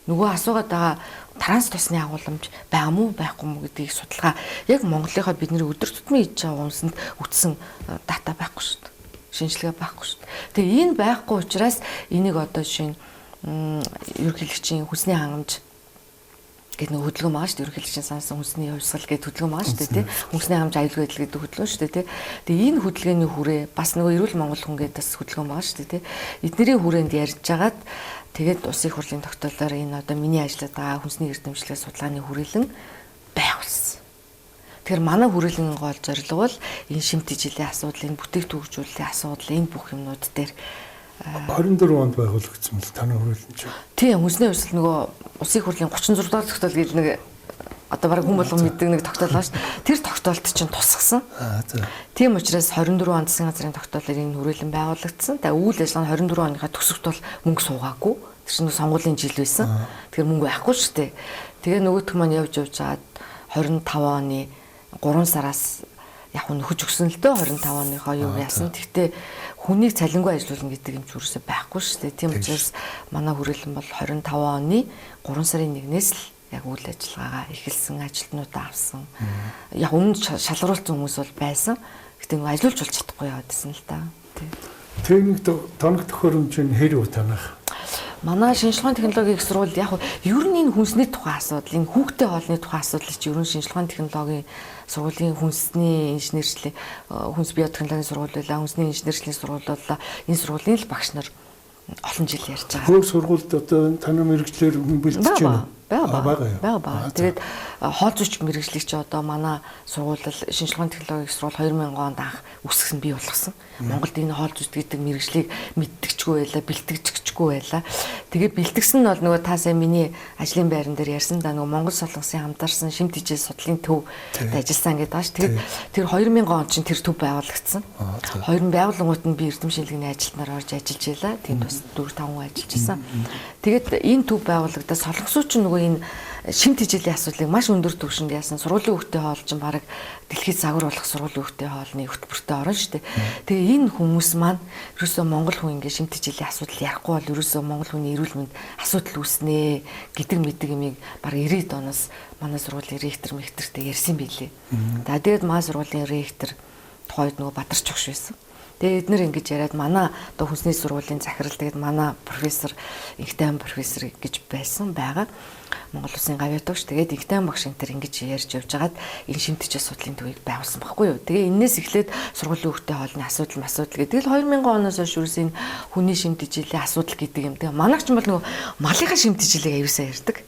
Нөгөө асуугаад байгаа транс тосны агуулмж байгаа мó байхгүй мó гэдгийг судалгаа яг Монголынхаа бидний өдөр тутмын иж байгаа хүнсэнд үтсэн дата байхгүй шүү дээ. Шинжилгээ байхгүй шүү дээ. Тэгээ энэ байхгүй учраас энийг одоо шинэ ерөнхийлөгчийн хүнсний хангамж гэдэг нэг хөдөлгөөн байгаа шүү дээ. Ерөнхийлөгчийн сансан хүнсний хувьсгал гэдэг хөдөлгөөн байгаа шүү дээ, тий. Хүнсний хамж аюулгүй байдал гэдэг хөдөлгөөн шүү дээ, тий. Тэгээ энэ хөдөлгөөний хүрээ бас нөгөө эрүүл Монгол хүн гэдэг бас хөдөлгөөн байгаа шүү дээ, тий. Эднэрийн хүрээнд ярьж байгаад тэгээд Улсын их хурлын тогтоолоор энэ одоо миний ажиллаад байгаа хүнсний эрдэмчлэгээ судалгааны хүрээлэн байгуулсан. Тэгэхээр манай хүрээлэн гол зорилго бол энэ шимт ижлийн асуудал, энэ бүтээгдэхүүнжүүллийн асуудал, энэ бүх юмнууд дээр 24 онд байгуулагдсан мэл таны хүрээлэн чинь. Тийм, хүнсний хувьсгал нөгөө Улсын их хурлын 36 дугаар тогтоол гэдэг нэг одоо бараг хүн болгон мэддэг нэг тогтоол байна шүү дээ. Тэр тогтоолт чинь тусгасан. За. Тийм учраас 24 онд засгийн газрын тогтоолоор энэ хүрээлэн байгуулагдсан. Тэгээ үйл ажиллагаа 24 оныхаа төгсөлт бол мөнгө суугаагүй. Тэр чинь сонгуулийн жил байсан. Тэгэхээр мөнгө байхгүй шүү дээ. Тэгээ нөгөөх маань явж жаад 25 оны 3 сараас яг нөхөж өгсөн л дөө 25 оныхоо юу яасан. Тэгтээ хүнийг цалингүй ажилуулна гэдэг юм ч юусоо байхгүй шүү дээ. Тийм учраас манай хүрээлэн бол 25 оны 3 сарын 1-ээс л яг үйл ажиллагаагаа эхэлсэн, ажилтнуудаа авсан. Яг өмнө шалгаруулсан хүмүүс бол байсан. Гэтэ нэг ажилуулж болж чадахгүй яваадсэн л да. Техник тоног төхөөрөмж нь хэр үү танах? Манай шинжилгээний технологийн их сургууль яг ер нь энэ хүнсний тухай асуудал, энэ хүүхдэд хоолны тухай асуудал чи ер нь шинжилгээний технологийн сургуулийн хүнсний инженерчлэлийн хүнс биотехнологийн сургууль байлаа, хүнсний инженерчлэлийн сургууль боллоо. Энэ сургуулийн л багш нар олон жил ярьж байгаа. Өөр сургуульд одоо таны мэрэгчлэр хүн бэлтэж байна. Бага. Тэгээд хоол зүйч мэрэгжлийг чи одоо манай сургууль шинжилгээний технологийн сургууль 2000 онд анх үүсгэсэн, бий болгосон. Монголд энэ хоол зүйч гэдэг мэрэгжлийг мэддэгчгүй байла, бэлтгэжчихгүй байла. Тэгээд бэлтгэсэн нь бол нөгөө та сайн миний ажлын байран дээр ярьсан да нөгөө Монгол Солонгосын хамтарсан шимт ижил судлалын төв ажилласан гэдэг байгаа ш. Тэгээд тэр 2000 онд чинь тэр төв байгуулагдсан. 2000 байгууллагууд нь би эрдэм шинжилгээний ажилтнаар орж ажиллаж байлаа. Тэнд бас 4-5 хүн ажиллаж байсан. Тэгээд энэ төв байгуулагдаад солонгосууд ч нөгөө энэ шимт ижилийн асуудлыг маш өндөр түвшинд яасан. Сургуулийн хүүхдээ хоол чинь баг дэлхийд загвар болох сургуулийн хүүхдээ хоолны хөтөлбөртөө орно шүү дээ. Тэгээ энэ хүмүүс маань ерөөсөө Монгол хүн ингээ шимт ижилийн асуудал ярихгүй бол ерөөсөө Монгол хүний эрүүл мэнд асуудал үүснэ гэдэг мэдэг юмыг баг 90-ад оноос манай сургуулийн ректор мэгтэртэй ярьсан билээ. За тэгээд манай сургуулийн ректор тухайд нөгөө Бадарч огш байсан. Тэгээд эднэр ингэж яриад манай одоо хүнсний сургуулийн захирал тэгээд манай профессор Игтайм профессор гэж байгаа. Монгол Улсын гавьяатагч тэгээд Игтайм багш энэ ингэж ярьж явж байгаад энэ шимтгч асуудлын төвийг байгуулсан байхгүй юу. Тэгээ энэс эхлээд сургуулийн хүүхдээ хоолны асуудал гэдэг. Тэгэл 2000 оноос хойш үрсэн хүний шимтгилийн асуудал гэдэг юм. Тэгээ манайх ч бол нөгөө малынхаа шимтгийлийг аюусаа ярьдаг.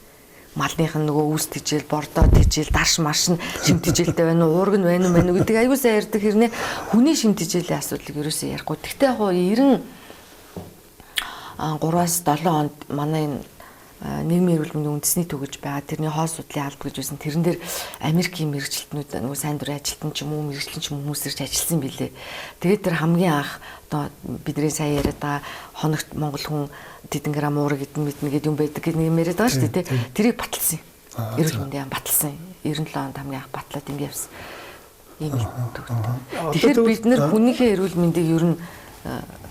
Малных нь нөгөө үүс тижэл, бордоо тижэл, дарш марш нь шимтгийлтэй байна уу, уург нь байна уу гэдэг аюусаа ярьдаг хэрнээ хүний шимтгилийн асуудлыг ерөөсөө ярихгүй. Тэгтээ яг 93-аас 7 онд манай энэ нийгмийн эрүүл мэндийн үндэсний төв гэж байгаа. Тэрний хоол судлалын алба гэж байсан. Тэрэн дээр Америкийн мэрэгчлэтнүүд нөгөө сайн дурын ажилтан ч юм уу, мэрэгчлэн ч юм уу хүмүүс ирж ажилласан билээ. Тэгээд тэр хамгийн анх одоо бидний сайн яриад байгаа хоногт Монгол хүн тэдэн грамм уураг эдэн мэднэ гэдэг юм байдаг гэдэг нэг яриад байгаа шүү дээ. Тэрийг баталсан. Эрүүл мэндийн баталсан. 97 онд хамгийн анх батлаад ингэ явсан. Ийм төв. Тэгэхээр бид нэр хүнийхээ эрүүл мэндийг ер нь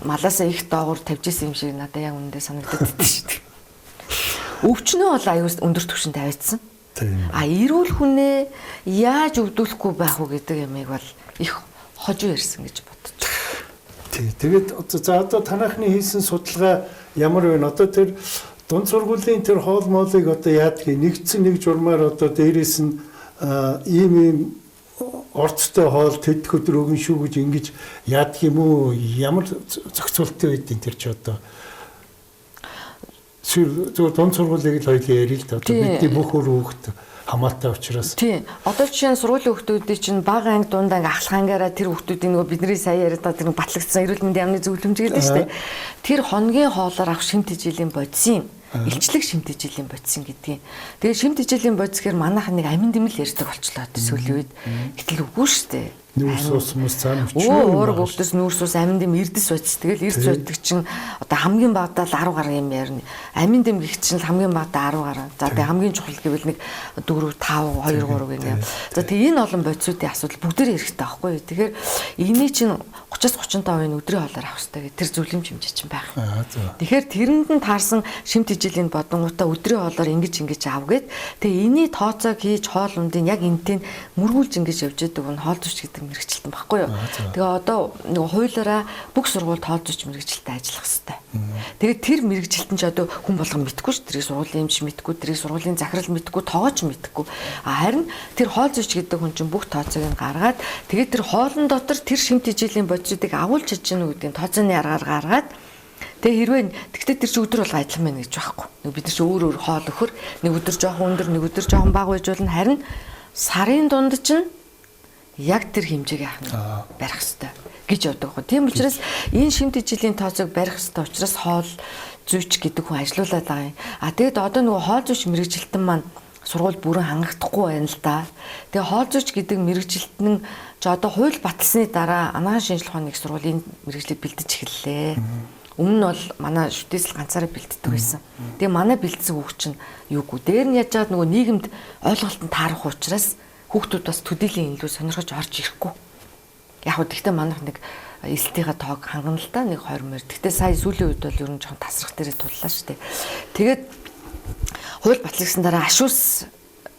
малаасаа их доогуур тавьж исэн юм шиг надад яг үнэндээ санагдаад байна шүү дээ. Өвчнөө бол аюул өндөр түвшинд тавьчихсан. Эрүүл хүнээ яаж өвдүүлэхгүй байх вэ гэдэг ямыг бол их хожуу ярьсан гэж бодож байна. Тэгээд за одоо танахны хийсэн судалгаа ямар вэ? Одоо тэр дунд сургуулийн тэр хоол моолыг одоо яадгийг нэгдсэн нэг журмаар одоо дээрээс нь ийм орцтой хоол тэдх өдөр өгөн шүү гэж ингэж яадаг юм уу? Ямар зохицуулттай байдیں۔ Тэр ч одоо дунд сургуулийг л хоёул ярил л да. Одоо бидний бүх хүүхэд хамаатай учраас. Тийм. Одоо жишээ нь сургуулийн хүүхдүүдийн чинь бага анги дундаа ингээ ахлах ангаараа тэр хүүхдүүдийн нөгөө бидний сая яриад тэр батлагдсан эрүүл мэндийн яамны зөвлөмж гэдэг шүү дээ. Тэр хоногийн хоолоор авах шимт ижилийн бодисын илчлэг шимт ижилийн бодисын гэдгийг. Тэгээ шимт ижилийн бодис гэхээр манайхан нэг амин дэмэл ярьдаг болчлоо сүүлийн үед. Гэтэл үгүй шүү дээ. Нүүрс ус хүмүүс цаана өчнөө. Уург өвдөс нүүрс ус амин дэм эрдэс бодис. Тэгэл эрдэс боддог чинь одоо хамгийн багадаа л 10 гаруй юм ярина. Амин дэм гэх чинь хамгийн багадаа 10 гаруй. За тэгээ хамгийн чухал гэвэл нэг 4 5 2 3 гэнэ. За тэгээ энэ олон бодисуудын асуудал бүгдээр хэрэгтэй байхгүй юу. Тэгэхээр энийг чинь 30-35% өдрийн хоолоор авах хэрэгтэй гэх тэр зөвлөмж хэмжээ чинь байх. Тэгэхээр тэрэнд нь таарсан шимт ижилийн бодонгуудаа өдрийн хоолоор ингэж ав гэд. Тэгээ энийг тооцоог хийж хоол ундын яг энтэй мөргүүлж ингэж явж байдаг нь хоол зүйч гэдэг мэргэжилтэн баггүй юу. Тэгээ одоо нөгөө хуулиараа бүх сургуульд хоол зүйч мэргэжилттэй ажиллах хэрэгтэй. Тэгээд тэр мэрэгжилтэн ч одоо хүн болгон мэдгүй ш. Тэрийг сургуулийн эмч мэдгүй, тэрийг сургуулийн захирал мэдгүй, тоогооч мэдгүй. Харин тэр хоол зүйч гэдэг хүн чинь бүх тооцоог нь гаргаад тэгээд тэр хоолн дотор тэр шимт ижилийн бодисуудыг агуулж чадж гэнэ гэдгийг тооцооны аргаар гаргаад тэгээд тэгтээ тэр чинь өдөр болго адилхан байна гэж байхгүй. Бид нар чинь өөр хоол өхөр нэг өдөр жоохон өндөр, нэг өдөр жоохон бага байж болно. Харин сарын дунд чинь яг тэр хэмжээг барих хэрэгтэй гэж боддог гоо. Тийм учраас энэ шимт ижилийн тооцоог барих хэрэгтэй учраас хоол зүйч гэдэг хүн ажилуулад байгаа юм. Тэгээд одоо нөгөө хоол зүйч мэрэгжилтэн маань сургууль бүрэн хангахдахгүй байна л да. Тэгээ хоол зүйч гэдэг мэрэгжилтэн ч одоо хууль баталсны дараа анагаан шинжилгээ ухааны их сургуулийн мэрэгжлийг бэлдэж эхэллээ. Өмнө нь бол манай шүтээсэл ганцаараа бэлддэг байсан. Тэгээ манай бэлдсэн хүүхд чинь юугүй. Дээр нь яаж чад нөгөө нийгэмд ойлголтод таарах учраас хүүхдүүд бас төдийлөн илүү сонирхож орж ирэхгүй. Яг хөө тэгтээ манайх нэг эсэлтийнхаа тоог хангана л да 1-20 мөр. Тэгтээ сая сүүлийн үед бол ер нь жоохон тасрах дээрээ туллаа шүү дээ. Тэгээд хууль батлагсан дараа ашуус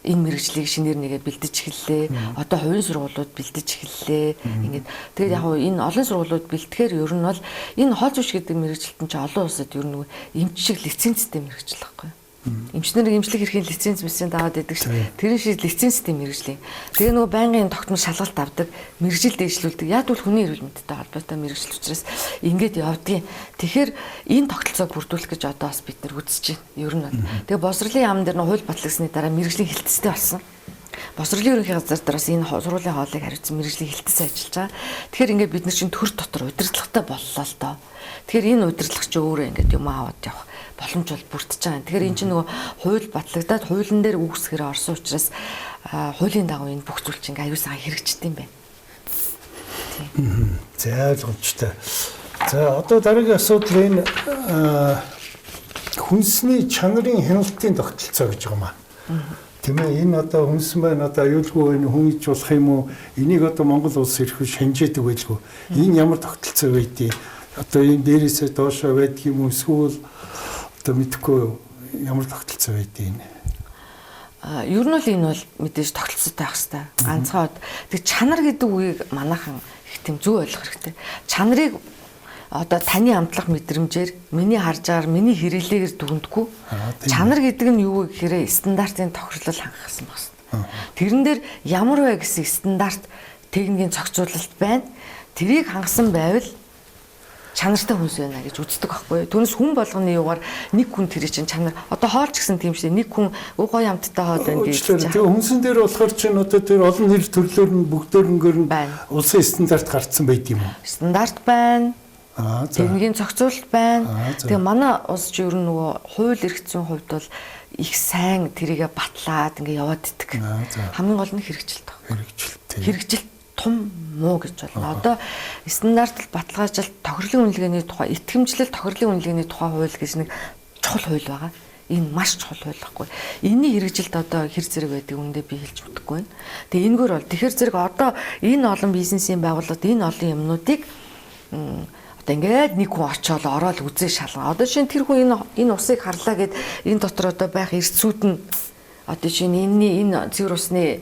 энэ мэрэгжлийг шинээр нэгээ бэлдэж эхэллээ. Одоо хувийн сургуулиуд бэлдэж эхэллээ. Ингээд тэгээд яг хөө энэ олон сургуулиуд бэлтгэхээр ер нь бол энэ хоол зүйч гэдэг мэрэгжилтэн чинь олон улсад ер нь эмч шиг лицензтэй мэрэгжил байхгүй. Эмчнэр эмчлэг эрхийн лиценз мэсэнд аваад байдаг шүү. Тэр шиг лицензтэй мэрэгжлийн. Тэгээ нөгөө байнгын тогтмол шалгалт авдаг, мэрэгжил дэвшлүүлдэг. Яг бол хүний эрүүл мэндэд холбоотой мэрэгжил учраас ингээд явдгийн. Тэгэхээр энэ тогтолцоог бүрдүүлэх гэж одоо бас бид нар үзэж байна. Ер нь бол. Тэгээ боловсролын яам дээр нь хууль батлагсны дараа мэрэгжлийн хилцтэй болсон. Боловсролын ерөнхий газар дээр бас энэ сургуулийн хоолыг хариуцсан мэрэгжлийн хилцээс ажиллаж байгаа. Тэгэхээр ингээд бид нар чинь төр дотор удирдлагатай боллоо л доо. Тэгэхээр энэ удирдлага чи өөрөө ингээд юм аваад явах боломж бол бүрдэж байгаа. Тэгэхээр эн чинь нөгөө хууль батлагдаад хуулийн дээр үүсгэрээ орсон учраас хуулийн дагуу энэ бүх зүйл чинь аюу сайн хэрэгждэг юм байна. За ойлгомжтой. За одоо дараагийн асуудал энэ хүнсний чанарын хяналтын тогтолцоо гэж байгаа юм аа. Тийм ээ энэ одоо хүнсэн байна одоо аюулгүй байна хүн иж болох юм уу? Энийг одоо Монгол улс ирэх шинжээдэг байлгүй. Энэ ямар тогтолцоо байдгийг одоо энэ дээрээсээ доошоо байдаг юм уу? Эсвэл одоо мэдхгүй ямар тогтолцоо байдгийг энэ. Ер нь л энэ бол мэдээж тогтолцоотой байх хэрэгтэй. Ганцхан тэг чанар гэдэг үгийг манайхан их тийм зөв ойлгох хэрэгтэй. Чанарыг одоо таны амтлах мэдрэмжээр миний харж байгаа миний хэрэглээгээр дүгнэдэггүй. Чанар гэдэг нь юу вэ гэхээр стандартын тохирлол хангасан байна. Тэрэн дээр ямар вэ гэсэн стандарт техникийн зохицуулалт байна. Тэрийг хангасан байвал чанартай хүнс байна гэж үздэг байхгүй. Түүнээс хүн болгоны юугаар нэг хүн тэр чинь чанар одоо хоол ч гэсэн тийм шүү дээ. Нэг хүн гой амттай хоол байна гэж. Тэгээ хүнсэн дээр болохоор чинь одоо тэр олон нэр төрлөөр нь бүгдөөрнгөр нь улсын стандарт гарцсан байд юм уу? Стандарт байна. Техникийн зохицуулалт байна. Тэгээ манай улс ч ер нь нөгөө хууль эрх зүйн хувьд бол их сайн тэрийгэ батлаад ингээ яваад идэг. Хамгийн гол нь хэрэгжилт. Хэрэгжилт том муу гэж байна. Одоо стандартл баталгаажлалт тохирлын үнэлгээний тухай итгэмжлэл тохирлын үнэлгээний тухай хууль гэж нэг чухал хууль байгаа. Энэ маш чухал хууль байхгүй. Энийн хэрэгжилт одоо хэр зэрэг байдаг үндэ би хэлж мэдэхгүй байна. Тэгээ энэгээр бол тэгэхэр зэрэг одоо энэ олон бизнесийн байгууллагад энэ олон юмнуудыг одоо ингээд нэг хүн очиод ороод үзээ шалгаа. Одоо шинэ тэр хүн энэ усыг харлаа гэд энэ дотор одоо байх эрсцүүд нь одоо шинэ энэ цэвэр усны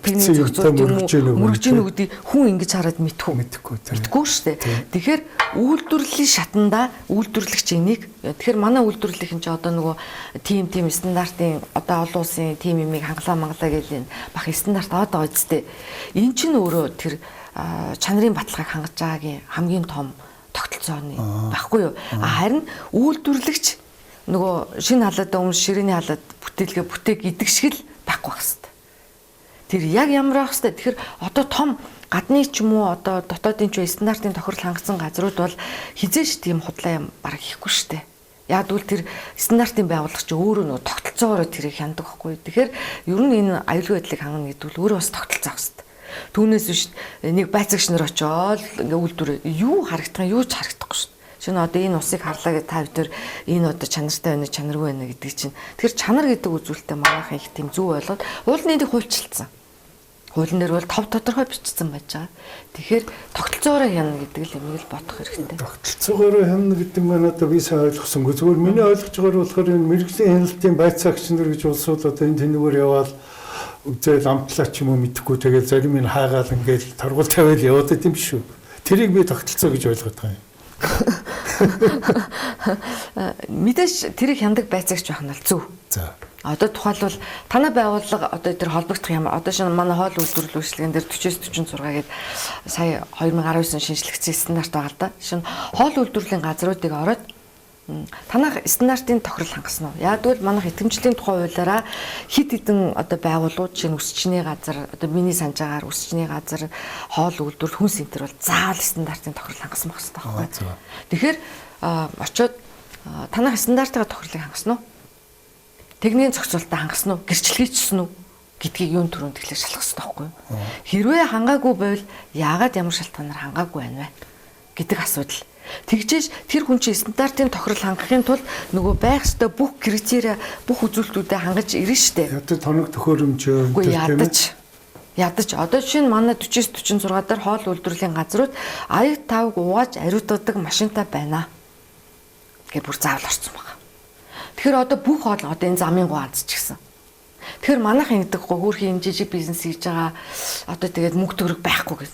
техникийн зохицуулалт юм уу мөрөгжин үгдий хүн ингэж хараад мэдхгүй шүү дээ. Тэгэхээр үйлдвэрлэлийн шатанда үйлдвэрлэгч энийг тэгэхээр манай үйлдвэрлэлийн чинь одоо нөгөө тим стандартын одоо олон улсын тим юмыг хангалаа гэж энэ бах стандарт аваад байгаа үстэй. Энэ чинь өөрөө тэр чанарын баталгааг хангаж байгаагийн хамгийн том тогтолцооны баггүй юу. Харин үйлдвэрлэгч нөгөө шинэ халаадаа өмнө ширээний халаад бүтээлгээ бүтээг идэг шиг л байхгүй байх хэвээр. Тэр яг ямар байх хэвээр. Тэгэхээр одоо том гадны ч юм уу одоо дотоодын ч стандартын тохирол хангасан газрууд бол хизээш тийм худлаа юм бараг хийхгүй шүү дээ. Яг үл тэр стандартын байгууллагч өөрөө нөгөө тогтолцоогоор тэрийг хяндаг байхгүй. Тэгэхээр ер нь энэ аюулгүй байдлыг хангана гэдэг нь өөрөө бас тогтолцоо хэвээр. Түүнээс биш нэг байцаагч нар очиод ингээ үйлдвэр юу харагдах юу ч харагдахгүй шүү дээ. Шинэ одоо энэ усыг харлаа гэж та бүдээр энэ одоо чанартай байна чанаргүй байна гэдэг чинь. Тэгэхээр чанар гэдэг үзүүлэлтээ манайхан их тийм зөв ойлгоод уулын нэрийг хуульчилсан. Хуулийн дээр бол тов тодорхой бичсэн байж байгаа. Тэгэхээр тогтолцоогоор хянана гэдэг л юм л бодох хэрэгтэй. Тогтолцоогоор хянана гэдэг нь одоо би сайн ойлгосонгүй. Зүгээр миний ойлгож байгаагаар болохоор энэ мэрэгжлийн хяналтын байцаагч нар гэж улсууд одоо энэ тэнүүгээр яваад үзэл амтлаа ч юм уу мэдэхгүй тэгээд зарим нь хаагаал ингээл торгуул тавиал яваад идэм шүү. Тэрийг би тогтолцоо гэж ойлгоод байгаа юм. Мэдээж тэрийг хяндаг байцаагч байх нь бол зөв. За. Одоо тухайлбал танай байгууллага одоо тэр холбогдох ямар одоо шинэ манай хоол үйлдвэрлэл үйлчлэгийн дээр 40-46 гээд сая 2019 шинжлэгдсэн стандарт байгаа л да. Шинэ хоол үйлдвэрлэлийн газруудыг ороод танах стандартын тохирол хангасан уу? Яг л манайх итгэмжлийн тухай хуулиараа хэд хэдэн одоо байгууллагууд шинэ үсчний газар одоо миний санаж байгаагаар үсчний газар хоол үйлдвэрлэл хүн сентер бол заавал стандартын тохирол хангасан байх хэрэгтэй байхгүй. Тэгэхээр очоод танах стандартын тохирлыг хангасан уу? Техникийн зохицуулалтаа хангасан уу? Гэрчлэгийчсэн үү? Гэдгийг юун төрөнд тэгэхээр шалгах хэрэгтэй байхгүй юу? Хэрвээ хангаагүй байвал яагаад ямар шалтгаанаар хангаагүй байна вэ гэдэг асуудал. Тэгжээж тэр хүн чинь стандартын тохирол хангахын тулд нөгөө байх ёстой бүх критерий, бүх үзүүлэлтүүдэд хангаж ирнэ штэ. Ядаж тоног төхөөрөмжөө ядаж одоо чинь манай 40-46 дээр хоол үйлдвэрлэлийн газрууд аяг тавг угааж ариутгадаг машинтай байна гэж бүр заавал орсон байна. Тэгэхээр одоо бүх хоол одоо энэ замын гоо алдчихсан. Тэгэхээр манайх ингэдэггүй хөөрхийн жижиг бизнес хийж байгаа одоо тэгээд мөнгө төгрөг байхгүй гэж.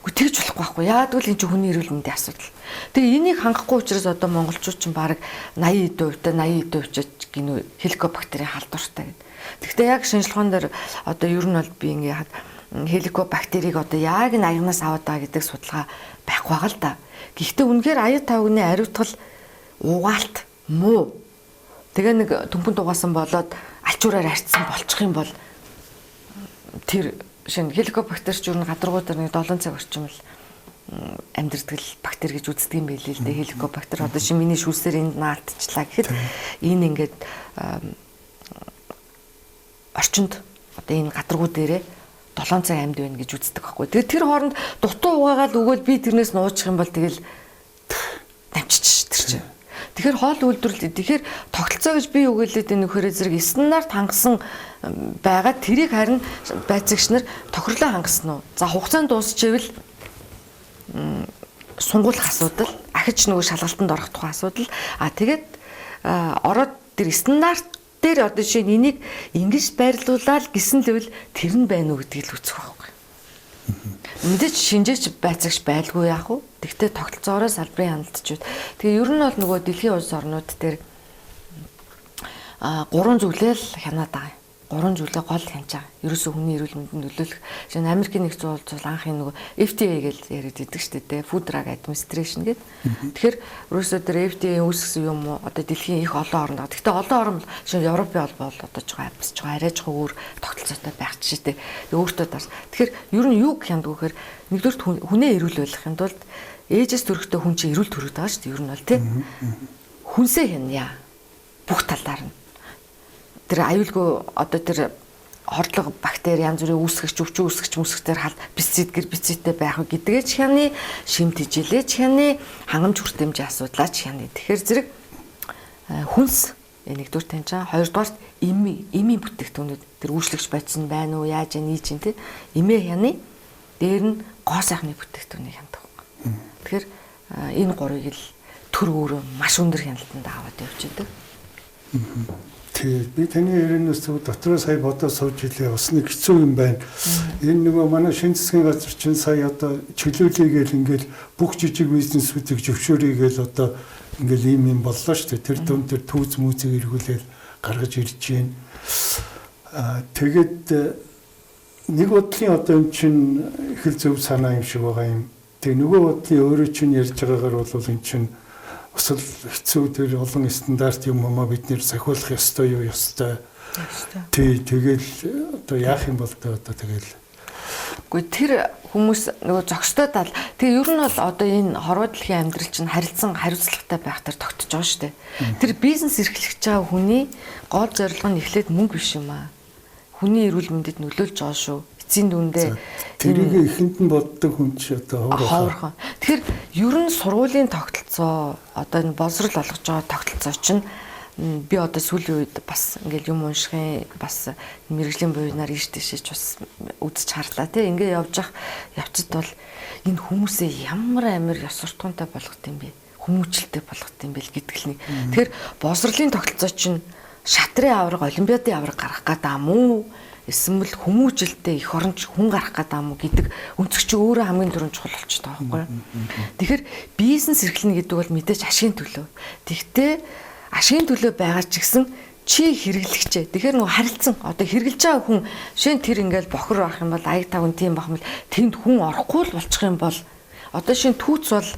Тэгж болохгүй байхгүй. Яагаад гэвэл энэ чинь хүний эрүүл мэндийн асуудал. Тэгээ энийг хангахгүй учраас одоо монголчууд чинь баг 80% гинөө хеликобактерийн халдвартай гэдэг. Гэхдээ яг шинжилгаан дээр одоо ер нь бол би ингээ яг хеликобактерийг одоо яг энэ аягнаас аваад байгаа гэдэг судалгаа байхгүй байгаа л да. Гэхдээ үнэхээр аяг тавгны ариутгал угаалт муу. Тэгээ нэг төмпөнд угаасан болоод альчуураар арчсан болчих юм бол тэр шинэ хеликобактер ч юу н гадаргуудаар нэг 7 цаг орчим л амьдрдаг бактери гэж үздэг юм байли л дээ. Хеликобактер одоо шинэ миний шүүсээр энд наалтчлаа гэхэд энэ ингээд орчинд одоо энэ гадаргуу дээрээ 7 цаг амьд байна гэж үздэг байхгүй. Тэгээ тэр хооронд дутуу угаагаад өгөөл би тэрнээс нуучих юм бол тэгэл намчиж тэр чинь. Тэгэхээр хоол үйлдвэрлэл тэгэхээр тогтолцоо гэж би өгөөлээд энэ нөхөрөө зэрэг стандарт хангасан байгаа тэрийг харин байцаагч нар тохирлоо хангасан уу? За хугацаанд дуусчихвэл сунгуулах асуудал, ахиж нөгөө шалгалтанд орох тухай асуудал. Тэгээд ороод тэр стандарт дээр одоо жишээ нь энийг ингэж байрлуулаад гисэн лвэл тэр нь байна уу гэдгийг л үзэх байхгүй. Мэдээж шинжээч байцаагч байлгүй яах вэ? Тэгвэл тогтолцоороо салбарын хяналтчуд. Тэгээ ер нь бол нөгөө дэлхийн улс орнууд дээр 3 зүйлээ л хянаад байгаа юм. 3 зүйлээ гол хянаж байгаа. Ерөөсөө хүний эрүүл мэндэнд нөлөөлөх. Жишээ нь Америкийн нэгдсэн улс анхын нөгөө FDA гэж яриад идэг шүү дээ. Food Drug Administration гэдэг. Тэгэхээр ерөөсөө тэр FDA үүсгэсэн юм уу? Одоо дэлхийн их олон орнд байгаа. Гэхдээ олон орн жишээ Европын холбоо бол одоо жоо бас жоо арай жоо өөр тогтолцоотой байх ч шүү дээ. Өөртөө дарс. Тэгэхээр ер нь юу хяндаг вэ гэхээр нэгдүгээр хүнээ эрүүл байлгахын тулд ээжээс төрөхтэй хүн чинь эрүүл төрөд байгаа шүү дээ. Ер нь бол тийм. Хүнсээ хянаа. Бүх талаар нь. Тэр аюулгүй одоо тэр хордлого бактери янз бүрийн үүсгэгч, өвчин үүсгэгч мүсгтэр бицид гэр бицидтэй байх уу гэдгээ ч хяны, шимт хижээлээ ч хяны, хангамж хүртээмжийн асуудлаа ч хяны. Тэгэхээр зэрэг хүнс нэгдүгээр таньж байгаа. Хоёрдугаар эмийн бүтээгдэхүүнүүд тэр үйлчлэгч бодсон байна уу, яаж нээж ин тэ эмээ хяны, дээр нь гоо сайхны бүтээгдэхүүнийг хяндаг. Тэгэхээр энэ гурыг л төр өөрөө маш өндөр хяналтанд аваад явчихдаг. Би таны ярианаас дотроо сая бодоод сууж хэлээ. Бас нэг хэцүү юм байна. Энэ нөгөө манай шинэ засгийн газар чинь сая одоо чөлөөлөйгээл ингээл бүх жижиг бизнесүүдийг зөвшөөрөйгээл одоо ингээл ийм боллоо шүү дээ. Тэр дунд тэр түүз мүүзийг эргүүлээл гаргаж ирж байна. Тэгээд нэг бодлын одоо юм чинь их л зөв санаа юм шиг байгаа юм. Тэгээ нөгөө бодлын өөрөө чинь ярьж байгаагаар бол энэ чинь бас л хэцүү тэр олон стандарт юм бид нэр сахиулах ёстой юу ёстой. Тэгэл одоо яах юм бол одоо тэгэл. Гэхдээ тэр хүмүүс нөгөө зөкстой тал. Тэгээ ер нь бол одоо энэ хорвоо дэлхийн амьдрал чинь харилцан хариуцлагатай байх төр тогтож байгаа шүү дээ. Тэр бизнес эрхлэж байгаа хүний гол зорилго нь эхлээд мөнгө биш юм аа. Хүний эрүүл мэндэд нөлөөлж байгаа шүү. Эцсийн дүндээ тэрийг ихэнд нь боддог хүн чи одоо хоорхон. Тэгэхээр ер нь сургуулийн тогтолцоо одоо энэ боловсрол олгож байгаа тогтолцоо чинь би одоо сүүлийн үед бас ингээл юм уншихын бас мэрэгжлийн буйнаар ийш тийшээч бас үзэж харлаа тий. Ингээ явцад бол энэ хүмүүсээ ямар амар ёс суртахуунтай болгох юм бэ? Хүмүүжлэлтэй болгох юм бэ гэдэг л нэг. Тэгэхээр боловсролын тогтолцоо чинь шатрын авраг, олимпиадын авраг гаргах гэдэг юм уу? эсвэл хүмүүжилтэй эх оронч хүн гарах гэдэг юм уу гэдэг өнцөг чи өөрөө хамгийн түрүүнд чухал болчихдог байхгүй юу. Тэгэхээр бизнес эрхлэнэ гэдэг бол мэдээж ашигын төлөө. Тэгвэл ашигын төлөө байгаа ч гэсэн чи хэрэглэгчээ. Тэгэхээр нөгөө харилцсан одоо хэрэглэж байгаа хүн шин тэр ингээл бохор авах юм бол аяг таван тийм бах юм бол тэнд хүн орохгүй л болчих юм бол одоо шин түүц бол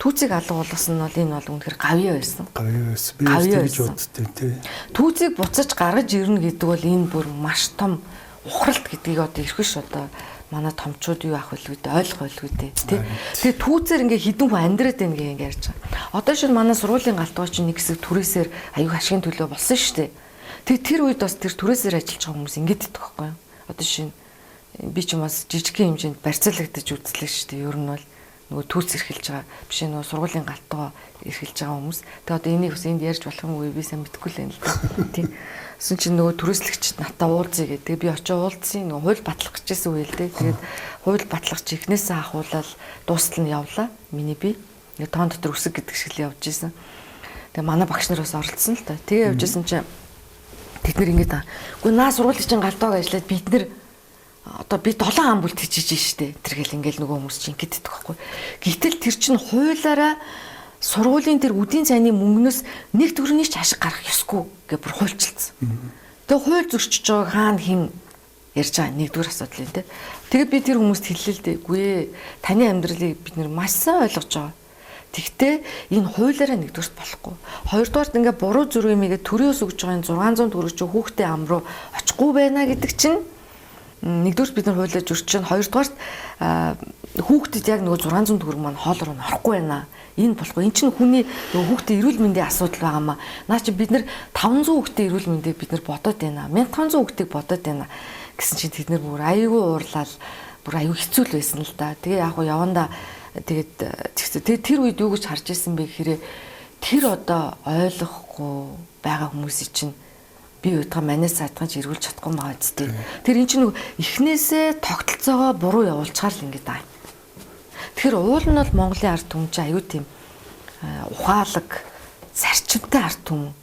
түүцийг алга болгосон нь бол энэ бол үнэхээр гавьяа байсан. Гавьяа байсан. Би тэгж боддтой тий. Түүцийг буцаж гаргаж ирнэ гэдэг бол энэ бүр маш том ухралт гэдгийг одоо эрхэш одоо манай томчууд юу ах байлгүй дээ ойлгох байлгүй дээ тий. Тэгээ түүцээр ингээ хідэн хүн амьдраад байна гэх ингээ ярьж байгаа. Одоо шин манай сургуулийн галтгой чинь нэг хэсэг түрээсээр аюу ашигын төлөө болсон шүү дээ. Тэгээ тэр үед бас тэр түрээсээр ажиллаж байгаа хүмүүс ингээд идэх байхгүй юу. Одоо шин би ч юм бас жижигхэн хэмжээнд барьцаалагдаж үзлээ шүү дээ. Ер нь бол нөгөө түүц эрхэлж байгаа биш нөгөө сургуулийн галтгой эрхэлж байгаа хүмүүс. Тэгээ одоо энийг бас энд ярьж болох юм уу би сайн мэдэхгүй л байна л да. Тий. Сүн чинь нөгөө түрээслэгчд натаа уулзъя гэдэг. Би очиж уулзсан нөгөө хууль батлах гэжсэн үйл дээ. Тэгээд хууль батлагч ихнээсээ ахуулаад дуустал нь явлаа. Миний би нэг тоон дотор үсэг гэдэг шиг л явж исэн. Тэгээ манай багш нараас оролцсон л та. Тэгээ явж исэн чинь тэд нэр ингэж байгаа. Гэхдээ наа сургуулийн галдааг ажиллаад бид нэр одоо би 7 ам бүлт хийж штэ. Тэргээл ингээл нөгөө хүмүүс чинь ингэдэг байхгүй. Гэтэл тэр чинь хуулаараа сургуулийн тэр үдийн цайны мөнгнөөс нэг төгрөний ч ашиг гарах ёсгүй гэж бүр хуульчилсан. Тэгээ хууль зөрчиж байгаа хаана хин ярьж байгаа нэгдүгээр асуудал юм те. Тэгээд би тэр хүмүүст хэллээ л дээ. Үгүй ээ таны амьдралыг бид нэр маш сайн ойлгож байгаа. Тэгтээ энэ хуулаараа нэгдүгээрт болохгүй. Хоёрдугаарт ингээ буруу зүрх юмгээ төрөөс өгж байгаа 600 төгрөг чи хүүхдээ ам руу очихгүй байна гэдэг чинь нэгдүгээрт бид нар хуулиа зөрчиж чинь хоёрдугаарт хүүхдэд яг нөгөө 600 төгрөг маань хоолоор нь орохгүй байна. Энэ болохгүй. Энд чинь хүний нөгөө хүүхдийн эрүүл мэндийн асуудал байгаамаа. Наа чи бид нар 500 хүүхдийн эрүүл мэндийг бид нар бодоод байна. 1500 хүүхдийг бодоод байна гэсэн чинь тэд нар бүр аюулгүй уурлал бүр аюул хэцүү л байсан л да. Тэгээ яг уу явандаа тэгээд тэр үед юу гэж харж ирсэн бэ гэхээр тэр одоо ойлгохгүй байгаа хүмүүсийн чинь би уйдгаа манайс саадхан ч эргүүлж чадахгүй байгаа зү. Тэр эн чинь эхнээсээ тогтолцоогоо буруу явуулчаар л ингэж байгаа. Тэгэхээр уул нь бол Монголын ард түмэн чинь аюу тийм ухаалаг зарчимтай ард түмэн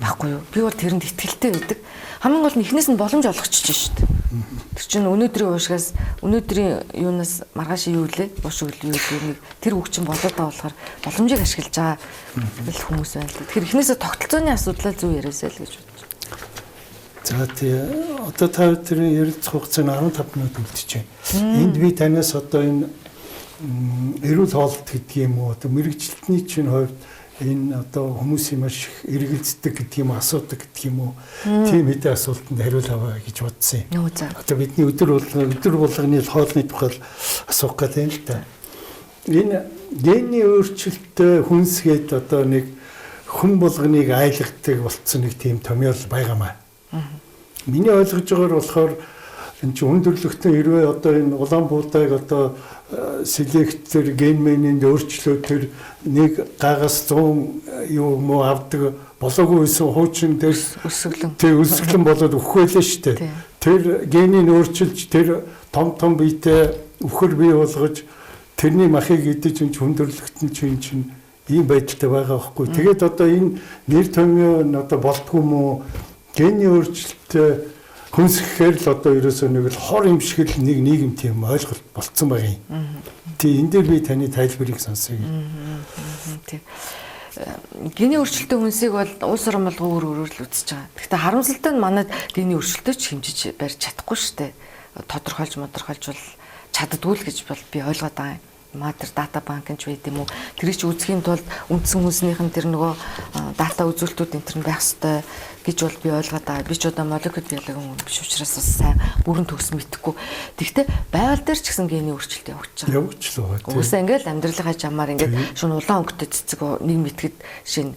байхгүй юу? Би бол тэрэнд итгэлтэй байдаг. Хамгийн гол нь эхнээс нь боломж олгочихж шүү дээ. Тэр чинь өнөөдрийн уушгаас өнөөдрийн юунаас маргааш юу лээ? Уушг юу лээ? Тэр үг чинь болоод байгаа болохоор боломжийг ашиглаж байгаа хүмүүс байна л. Тэгэхээр эхнээсээ тогтолцооны асуудлаа зөв яриасаа л гэж бодож байна. За тий одоо та тэрийн ярилцах хугацаа нь 15 минут үлдчихэв. Энд би танаас одоо энэ эрүүл хоолт гэдэг юм уу одоо мэрэгчлэлтний чинь хувьд энэ одоо хүмүүсийн маш их эргэлздэг гэдэг юм асуудаг гэдэг юм уу тийм хэдэн асуултанд хариулт аваа гэж бодсон юм. Одоо бидний өдөр болгоны хоолны тухай асуух гэдэг юм л да. Энэ генийн өөрчлөлттэй хүнсгээд одоо нэг хүн болгоныг айлгадаг болцсон нэг тийм томьёол байгаамаа. Миний ойлгож байгаагаар болохоор энэ чинь өндөрлөгтөө хэрвээ одоо энэ улаан буудайг одоо селектор генменэнд өөрчлөө тэр нэг гагаас 100 юу муу авдаг болоогүй байсан хуучин дээр өсөглөн болоод өгөх байлаа шүү дээ. Тэр генийн өөрчилж тэр том биетэй өхөр бий болгож тэрний махыг идэж энэ өндөрлөгтөн чинь ийм байдалтай байгаа байхгүй. Тэгээд одоо энэ нэр томьёо одоо болтгүй мó генийн өөрчлөлттэй хүнсгэхээр л одоо ерөөсөө нэг л хор юм шиг л нэг нийгэм тийм ойлголт болцсон байгаа юм. Тий энэ дээр би таны тайлбарыг сонсъё. Тий. Генийн өөрчлөлттэй хүнсийг бол улс орон болгоо өөр л үзэж байгаа. Гэхдээ харамсалтай нь манайд генийн өөрчлөлтөд ч хэмжиж барьж чадахгүй шүү дээ. Тодорхойлж бол чаддгүй л гэж бол би ойлгоод байгаа юм. Матер дата банк нь ч байд юм уу. Тэр чинь үзэхийн тулд үндсэн хүнснийхэн тэр нөгөө дата үзүүлэлтүүд энэ төр байх ёстой гэж бол би ойлгоод байгаа. Би ч одоо молекул биологийн хүн биш учраас бас сайн бүрэн төгс мэдэхгүй. Тэгэхдээ байгаль дээр ч гэсэн генийн өөрчлөлт явагдаж байгаа. Явагдчихлаа. Угсаа ингээл амьдралынхаа жамаар ингээд шин улаан өнгөтэй цэцэг нэг мэтгэд шин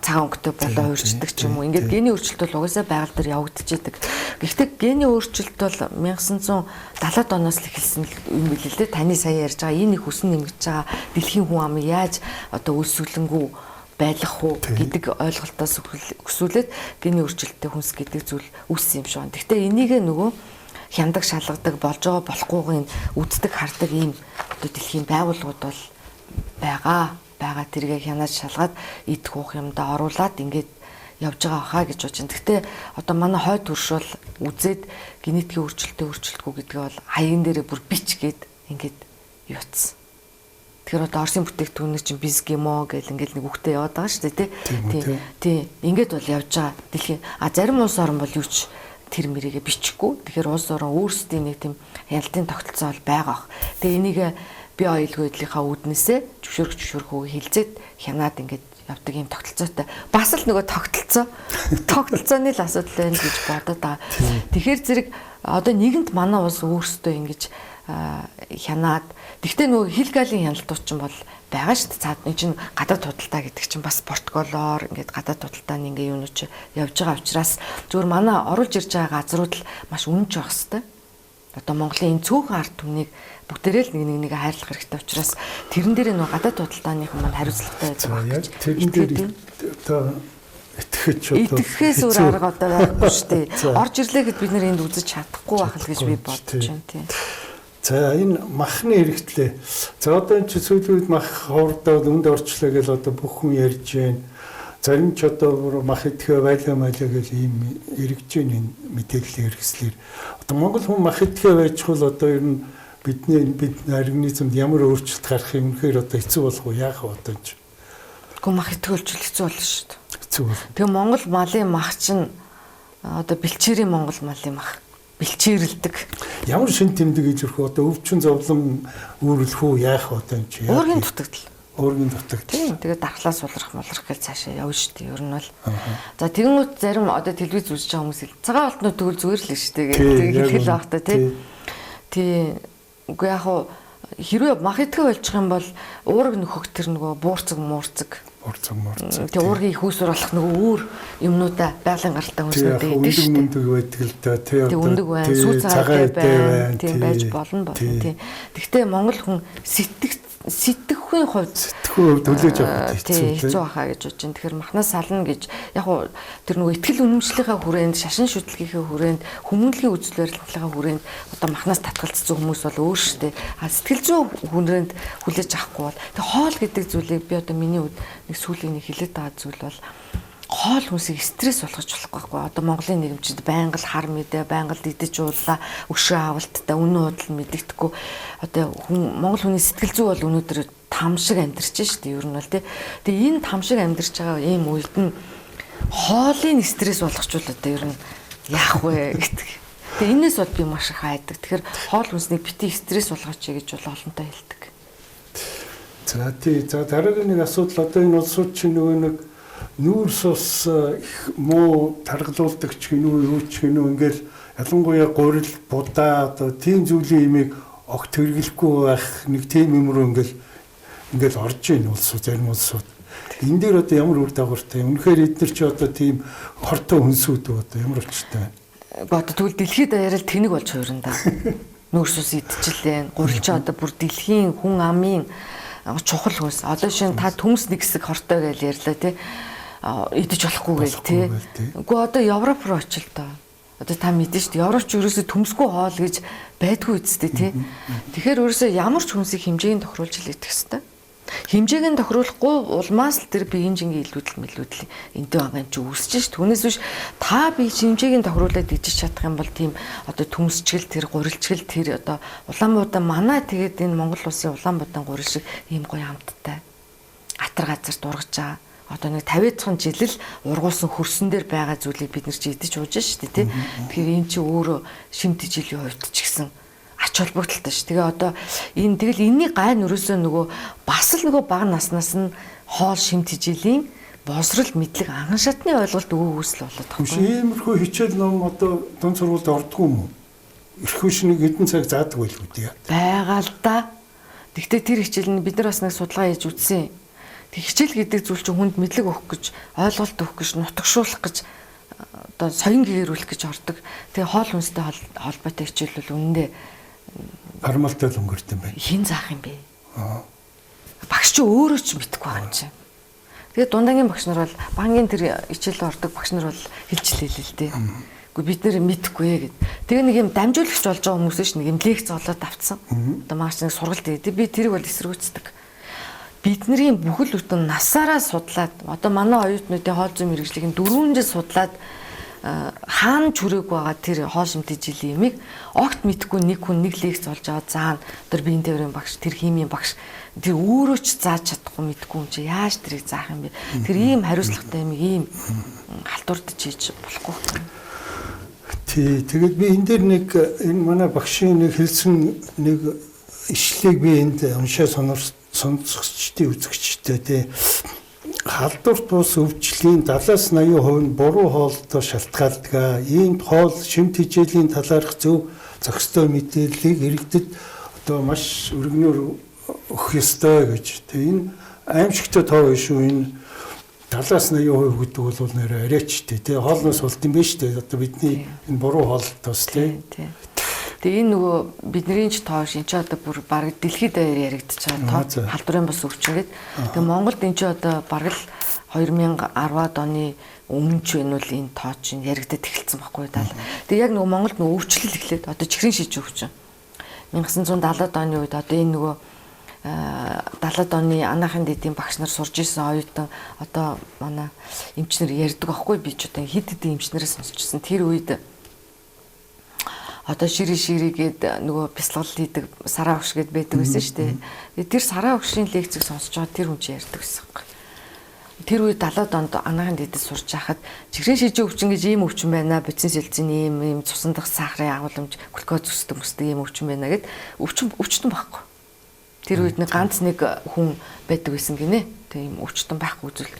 цагаан өнгөтэй болоо өөрчдөг ч юм уу. Ингээд генийн өөрчлөлт бол угсаа байгаль дээр явагдчихэдэг. Гэхдээ генийн өөрчлөлт бол 1970-аад оноос л эхэлсэн юм билээ л дээ. Таны сая ярьж байгаа энэ хүсн нэмэгдэж байгаа дэлхийн хүн ам яаж одоо өсвөлөнгөө байлгах уу гэдэг ойлголтоос өсвөлээд генийн өөрчлөлттэй хүнс гэдэг зүйл үүссэн юм шиг байна. Гэхдээ энийг нөгөө хяндаг шалгадаг болж байгаа болохгүйг үздэг хардаг ийм одоо дэлхийн байгууллагууд бол байгаа тэргээ хянаж шалгаад идэх уух юмдаа оруулаад ингээд явж байгаа хаа гэж бодож байна. Гэхдээ одоо манай хойд хөрш бол үзээд генетикийн өөрчлөлтгүй гэдгээ бол хаягийн дээрээ бүр бичгээд ингээд юуцсан. Тэгэхээр одоо Орсын бүтээгдэхүүнээр чинь бизг юм оо гэл ингээл нэг үгтэй яваад байгаа шүү дээ тий. Ингээд бол явж байгаа дэлхийн зарим улс орн бол юу ч тэр мэрийгээ бичихгүй. Тэгэхээр улс орн өөрсдийн нэг тийм ялтын тогтолцоо бол байгаа. Тэгээ энийг бие аюулгүй байдлынхаа үүднээсээ зөвшөөрөх хилцээд хянаад ингээд явдаг юм тогтолцоотой. Бас л нөгөө тогтолцооны л асуудал байна гэж бодоод байгаа. Тэгэхээр зэрэг одоо нэгэнт манай улс өөрсдөө ингэж хянаад тэгтээ нөгөө хилгалийн хяналтууд ч юм бол байгаа шүү дээ. Цаад нэг чинь гадаад худалдаа гэдэг чинь бас протоколоор ингээд гадаад худалдааны ингээ юунууд ч явж байгаа учраас зөвхөн манай оруулж ирж байгаа газрууд л маш үнэнч байх хэвээр. Одоо Монголын энэ цөөхөн ард түмнийг бүгдээрээ л нэг хайрлах хэрэгтэй учраас тэрэн дээр нөгөө гадаад худалдааных маань хариуцлагатай байж байгаа. Яг тэрэн дээр одоо итгэхээс өөр арга одоо байхгүй шүү дээ. Орж ирлээ гэд бид нэр энд үзэж чадахгүй байх л гэж би бодож байна тийм. За энэ махны хэрэгтлээ. За одоо энэ сүүлийн үед мах хоордоод өнд орчлоо гэж одоо бүх хүн ярьж байна. Зарим ч одоо мах идэхэ байлаа гэж ийм эргэж байна энэ мэдээллийн хэрэгслэр. Одоо Монгол хүн мах идэхэ байжхул одоо ер нь бид организмд ямар өөрчлөлт гарах юм үнэхээр одоо хэцүү болох уу яах вэ одоо ч. Гэхдээ мах идэхэ болчихвол хэцүү болно шүү дээ. Хэцүү бол. Тэгээ Монгол малын мах чинь одоо бэлчээрийн Монгол малын мах бэлчээрэлдэг. Ямар шин тэмдэг гэж өрхөө одоо өвчин зовлон үүрэлэх үү яах одоо юм чи. Уургийн дутагдал. Уургийн дутагдал. Тийм. Тэгээд дархлаа сулрах гэж цаашаа явна шүү дээ. Ер нь бол. За тэгэнгүүт зарим одоо телевиз үзэж байгаа хүмүүс цагаан алтнууд тэгвэл зүгээр л шүү дээ. Тэгээд хэлхэл байх та тий. Үгүй яг хэрвээ мах идэхэ болчих юм бол уураг нөхөх тэр нөгөө буурцаг муурцаг. Тэгээ уургийн их усур болох нөгөө өөр юмнуудаа байгалийн гаралтай хүнснүүд идэв шүү дээ. Өндөг байдаг л да тий. Тэгээ өндөг байна, сүү цагаатай байна, тийм байж болно тийм. Гэхдээ Монгол хүн сэтгэхүйн хувьд төлөөж авах хэцүү байхаа гэж бодож байна. Тэгэхээр махнаас сална гэж яг уу тэр нөгөө ихтгэл үнэмшлийнхаа хүрээнд, шашин шүтлгийнхээ хүрээнд, хүмүүнлэгийн үзэл барилгынхаа хүрээнд одоо махнаас татгалцсан хүмүүс бол өөр шүү дээ. Сэтгэл зүйн хүрээнд хүлээж авахгүй бол тэг хоол гэдэг зүйлийг би одоо миний хувьд нэг сүүлийн нэг хилээд байгаа зүйл бол хоол хүнсийг стресс болгож болохгүй байхгүй. Одоо Монголын нийгэмчид байнга л хар мэдээ, байнга л идэж уулаа, өшөө авалттай, үнэн худал мэддэхгүй. Одоо Монгол хүний сэтгэл зүй бол өнөөдөр там шиг амьдарч шүү дээ. Ер нь бол тэгээ энэ там шиг амьдарч байгаа ийм үед нь хоолын стресс болгочвол одоо ер нь яах вэ гэдэг. Тэгээ энэс бол би маш их хайдаг. Тэгэхээр хоол хүнснийг бити стресс болгооч гэж бол олонтой хэлдэг. За тий. За дараагийн нэг асуудал одоо энэ улсууд чинь нөгөө нэг нүүрс ус муу таргалуулдаг ч гинүү юу ч гинүү ингээл ялангуяа гурил будаа одоо тийм зүйлийн имийг огт хэрэглэхгүй байх нэг тийм юм руу ингээл орж ийн улсууд зарим улсууд энэ дээр одоо ямар үр дагавартай үнэхээр эдгээр чи одоо тийм хортой хүнсүүд одоо ямар учиртай байна. Тэгвэл дэлхийд даяараа тэнэг болж хуурна да. Нүүрс ус идчихлээ. Гурил чи одоо бүр дэлхийн хүн амын чухал хүнс. Одоо шин та төмс нэг хэсэг хортой гэж ярьлаа тий. Идэж болохгүй гээл тий. Үгүй одоо Европ руу очил доо. Одоо та мэдэн шүү дээ. Европч ерөөсөө төмсгүй хоол гэж байдгүй үсттэй тий. Тэгэхээр ерөөсөө ямар ч хүнсийг хэмжээнд тохируулж л идэх хэвээр. Хэмжээг нь тохируулахгүй улмаас л тэр биеийн жингийн илүүдэл энтэй байгаа юм чи үүсэж ш. Түүнээс биш та бие хэмжээг нь тохируулаад идэж чадах юм бол тийм одоо төмсчгэл тэр гурилчгэл тэр одоо Улаанбаатар манай тэгээд энэ Монгол улсын Улаанбаатар гурил шиг ийм гоё хамттай атар газар дургаж байгаа. Одоо нэг 50 жил ургуулсан хөрсөн дээр байгаа зүйлийг бид нар чи идэж ууж ш. Тий. Тэгэхээр энэ чи өөрөө шимт жилийн хувьд ч гэсэн ач холбогдолтой ш. Тэгээ одоо энэ тэгэл энэний гай нөрөөсөө нөгөө бас л нөгөө бага наснаас нь хоол шимт жилийн босрал мэдлэг анхан шатны ойлголт өгөөс л болоод байгаа. Биш иймэрхүү хичээл ном одоо дунд сургуульд ордгүй юм уу? Ирэх хүчнийг хэдэн цаг заадаг байлгүй дээ. Байгаа л да. Тэгтээ тэр хичээл нь бид нар бас нэг судалгаа хийж үзсэн. Тэг хичээл гэдэг зүйл чинь хүнд мэдлэг өгөх гэж, ойлголт өгөх гэж, нутагшуулах гэж одоо соён гээрүүлэх гэж ордог. Тэгээ хоол хүнстэй холбоотой хичээл бол үнэндээ формалтай л өнгөрт юм байна. Хин заах юм бэ? Багш чи өөрөө ч мэдэхгүй байгаа юм чинь. Тэгээ дундагийн багш нар бол бангийн тэр хичээлд ордог багш нар бол хэлжлээ л дээ. Гэхдээ бид нэр мэдэхгүй гэд. Тэгээ нэг юм дамжуулагч болж байгаа хүмүүс ш нэг юм лекц олоод авцсан. Одоо маш нэг сургалт өгдөө. Би тэрийг бол эсэргүүцдэг. бидний бүхэл бүтэн насаараа судлаад одоо манай оюутнуудын хоол зүйн мэргэжлийн 4 жил судлаад хаана чүрэг байгаа тэр хоол шимтгий жилийн ямиг огт мэдхгүй нэг хүн нэг лекц болж байгаа заана тэр биеийн тээврийн багш тэр химийн багш тэр өөрөө ч зааж чадахгүй мэдгүй юм чи яаж тэрийг заах юм бэ тэр ийм хариуцлагатай юм ийм халтурдаж хийж болохгүй. Тэгээд би энэ дээр нэг энэ манай багшийн нэг хэлсэн нэг ишлэгийг би энд уншаа сонсогчдын үзэгчтэй тий халдварт бус өвчлөлийн 70-80% нь буруу хоолтой шалтгаалдаг. Ийм хоол шимт хичээлийн талаарх зөв зохистой мэдээллийг иргэдэд одоо маш өргөнөөр өгөх ёстой гэж. Тэгээ энэ аимшигтай тоо шүү энэ 70-80% гэдэг бол нэрээ арайчтэй тий хоолноос болд юм байна шүү дээ. Одоо бидний энэ буруу хоолтоос тий. Тэгээ энэ нөгөө бидний ч тоо шин ч одоо бүр бараг дэлхийд даяар яригдчихаа тоо халдварын бус өвчин гэдэг. Тэгээ Монголд энэ ч одоо бараг л 2010-ад оны өмнө ч энэ бол энэ тоо чинь яригдад эхэлсэн байхгүй даа. Тэгээ яг нөгөө Монголд нөгөө өвчлөл эхлээд одоо чихрийн шиж өвчин 1970-ад оны үед одоо энэ нөгөө 70-ад оны анаахын дэдийн багш нар сурж исэн оюутан одоо манай эмчнэр ярьдаг байхгүй би ч одоо хэд хэдэн эмчнэрээс сонсчихсан тэр үед одоо ширээгээд нөгөө бясалгал хийдэг сараа өгш гэд байдаг байсан шүү дээ. Тэр сараа өгшийн лекцийг сонсож байгаа тэр хүн чинь ярьдаг байсан юм. Тэр үед 70-ад онд анаахын дэдэд сурч байхад чихрийн шижийн өвчин гэж ийм өвчин байна. Бицин сэлцэн ийм цусан дах сахарын агуулмж глюкоз өсдөг ийм өвчин байна гэд өвчтөн байхгүй. Тэр үед нэг ганц нэг хүн байдаг байсан гинэ. Тэг ийм өвчтөн байхгүй үзэл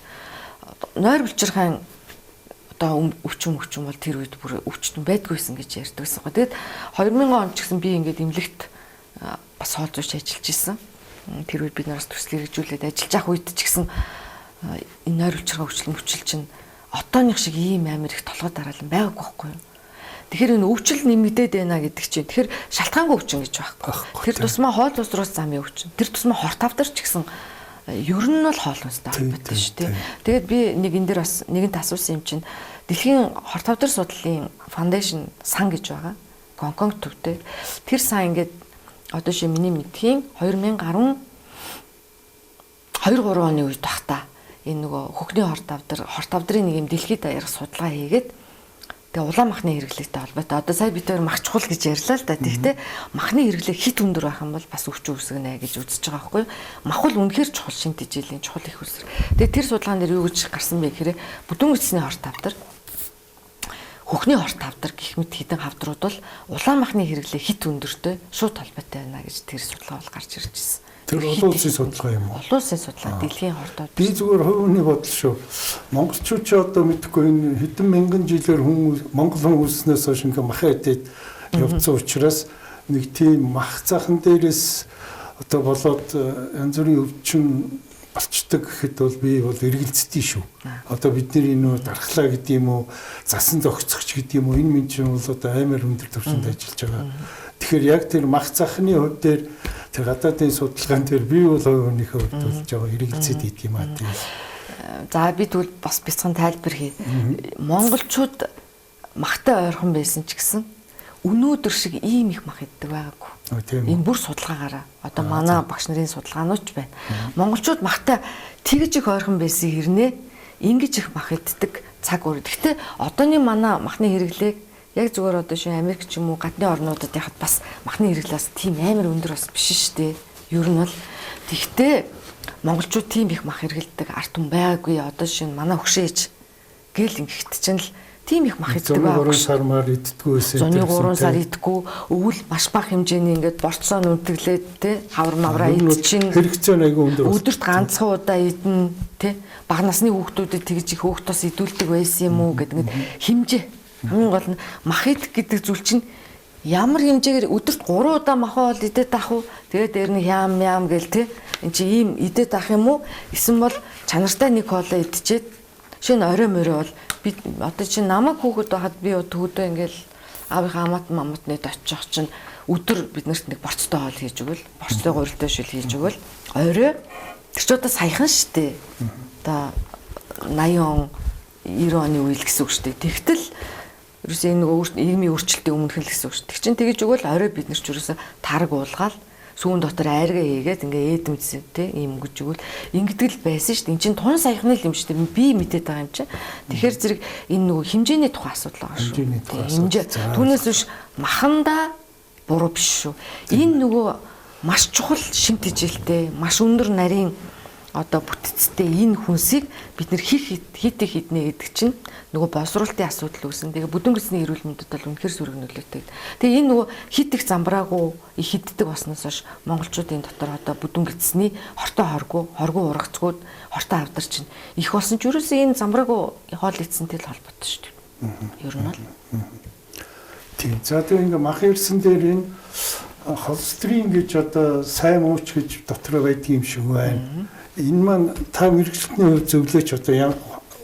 нойр булчирхайн одоо өвчин бол тэр үед бүр өвчтөн байдгүйсэн гэж ярьдаг байсан. Тэгээд 2000 онд ч гэсэн би ингээд эмнэлэгт бас хоол зүйч ажиллаж исэн. Тэр үед бид нараас төсөл хэрэгжүүлээд ажиллаж ах үед ч гэсэн энэ нойр булчирхай өвчлөл чинь одооных шиг ийм амар их толгой дараалан байгаагүй байхгүй юу? Тэгэхээр энэ өвчл нэмэгдээд байна гэдэг чинь тэгэхээр шалтгаангүй өвчин гэж байхгүй. Тэр тусмаа хоол уусрууц замын өвчин. Тэр тусмаа хорт авдар ч гэсэн ер нь бол хоол уустай холбоотой шүү дээ. Тэгээд би нэг энэ дээр бас нэгэнт асуусан юм чинь дэлхийн хорт авдар судлалын фаундейшн сан гэж байгаа. Гонконг төвтэй. Тэр сан ингээд одоо ши миний мэдхийн 2010 2-3 оны үед багтаа энэ нөгөө хөхний хорт авдрын нэг юм дэлхийд даяарх судалгаа хийгээд тэгээ улаан махны хэрэглээтэй холбоотой. Одоо сая бид хоёр мах чухал гэж ярьлаа л да. Тэгтээ махны хэрэглээ хит өндөр байх юм бол бас өвчин үүсгэнэ гэж үзэж байгаа байхгүй юу? Мах бол үнэхээр чухал шинэ тэжээлийн чухал их үүсгэр. Тэгээ тэр судалгаан дээр юу гэж гарсан бэ гэхээр бүдүүн эцсийн хорт авдар хөхний хорт авдар гэх мэт хідэн хавдрууд бол улаан махны хэрэглээ хит өндөртэй шууд холбоотой байна гэж тэр судалгаа бол гарч ирж байна. Тэр олон улсын судалгаа юм уу? Олон улсын судалгаа дэлхийн хорт. Би зүгээр хувийн бодол шүү. Монголчууд ч одоо мэдхгүй энэ хэдэн мянган жилээр Монгол хүн үлснээс хойш ингээ мах идээд явцсан учраас нэг тийм мах захан дээрээс одоо болоод янз бүрийн өвчин болчдөг гэхэд бол би бол эргэлздэг шүү. Одоо бидний энэ дархлаа гэдэг юм уу, засан зохицогч гэдэг юм уу, энэ мэн чинь бол одоо амар өндөр түвшинд ажиллаж байгаа. Тэгэхээр яг тэр мах захны хувь дээр тэр гадаадын судалгаан дээр би бол өөрийнхөө хувьд болж байгаа эргэлзээд идэв юм аа тийм. За би тэгвэл бас бяцхан тайлбар хий. Монголчууд махтай ойрхон байсан ч гэсэн өнөөдөр шиг ийм их мах иддэг байгаагүй. Энэ бүр судалгаагаараа одоо манай багш нарын судалгаанууд ч байна. Монголчууд махтай тэгж их ойрхон байсан хэрнээ ингэж их мах иддэг цаг үр. Гэхдээ одооний манай махны хэрэглээг яг зүгээр одоо шин Америк ч юм уу гадны орнуудад яхад бас махны хэрэглээс тийм амар өндөр бас биш шүү дээ. Ер нь бол тэгтээ монголчууд тийм их мах хэрэглэдэг ард түмэн байгаагүй. Одоо шин манай хөшөөж гэл ингэхт чинь л тийм их мах иддэг байгаа. 3 сармаар иддэггүй байсан. 3 сар иддэггүй. Өвөл маш бага хэмжээний ингээд борцсон үнтэглээд те хавар мавраа идчихин. Хэрэгцээ айгүй өндөр. Өдөрт ганцхан удаа идэн те бага насны хүүхдүүдэд тэгж их хүүхдээс идүүлдэг байсан юм уу гэдэг ингээд хэмжээ. Хамгийн гол нь мах идэх гэдэг зүйл чинь ямар хэмжээгээр өдөрт 3 удаа мах хоол идээд ах уу? Тэгээд дээр нь ям гээл те эн чи ийм идээд ах юм уу? Эсвэл бол чанартай нэг хоолоо идчихэд шинэ орой морой бол би одоо чи намайг хүүхэд байхад би төвдөө ингээл аавынхаа аматны очиж чинь өдөр биднэрт нэг борцтой хоол хийж өгвөл борцтой гурилтай шил хийж өгвөл орой тэр ч одоо саяхан штэ одоо 80 он 90 оны үйл гэсэн үг штэ тэгтэл ерөөсөө энэ нөгөө нийгмийн өөрчлөлтийн өмнөх л гэсэн үг штэ тэг чин тэгэж өгвөл орой бид нар ч ерөөсөө тараг уулгаал сүүн дотор айргаа хийгээд ингээ ээдэмсэн тий ийм өнгөж өгвөл ингэдэг л байсан шүү дээ. Энд чинь тун саяхны л юм шүү дээ. Би мэдээд байгаа юм чинь. Тэгэхээр зэрэг энэ нөгөө хэмжээний тухай асуудал байгаа шүү. Хэмжээ. Түүнээс биш махандаа буруу биш шүү. Энэ нөгөө маш чухал шимт хичээлтэй, маш өндөр нарийн одоо бүтцтэй энэ хүнсийг бид нэр хийх хіднэ гэдэг чинь нөгөө боловсруулалтын асуудал үүснэ. Тэгээ бүдүүн гэсний эрүүл мэндэд бол үнэхэр сөрөг нөлөөтэй. Тэгээ энэ нөгөө хит их замбраагүй их хиддэг болсноос хойш монголчуудын дотор одоо бүдүүн гэсний хортой хоргүй ургацгууд хортой авдар чинь их болсон ч ерөөсөө энэ замбраагүй хоол идсэнтэй л холбоотой шүү дээ. Ер нь бол. Тийм. За тэгээ ингээ мах ирсэн дээр энэ холестерин гэж одоо сайн мууч гэж дотор байдаг юм шиг байна. Энэ маань та мэрэгчлэтний хувьд зөвлөж одоо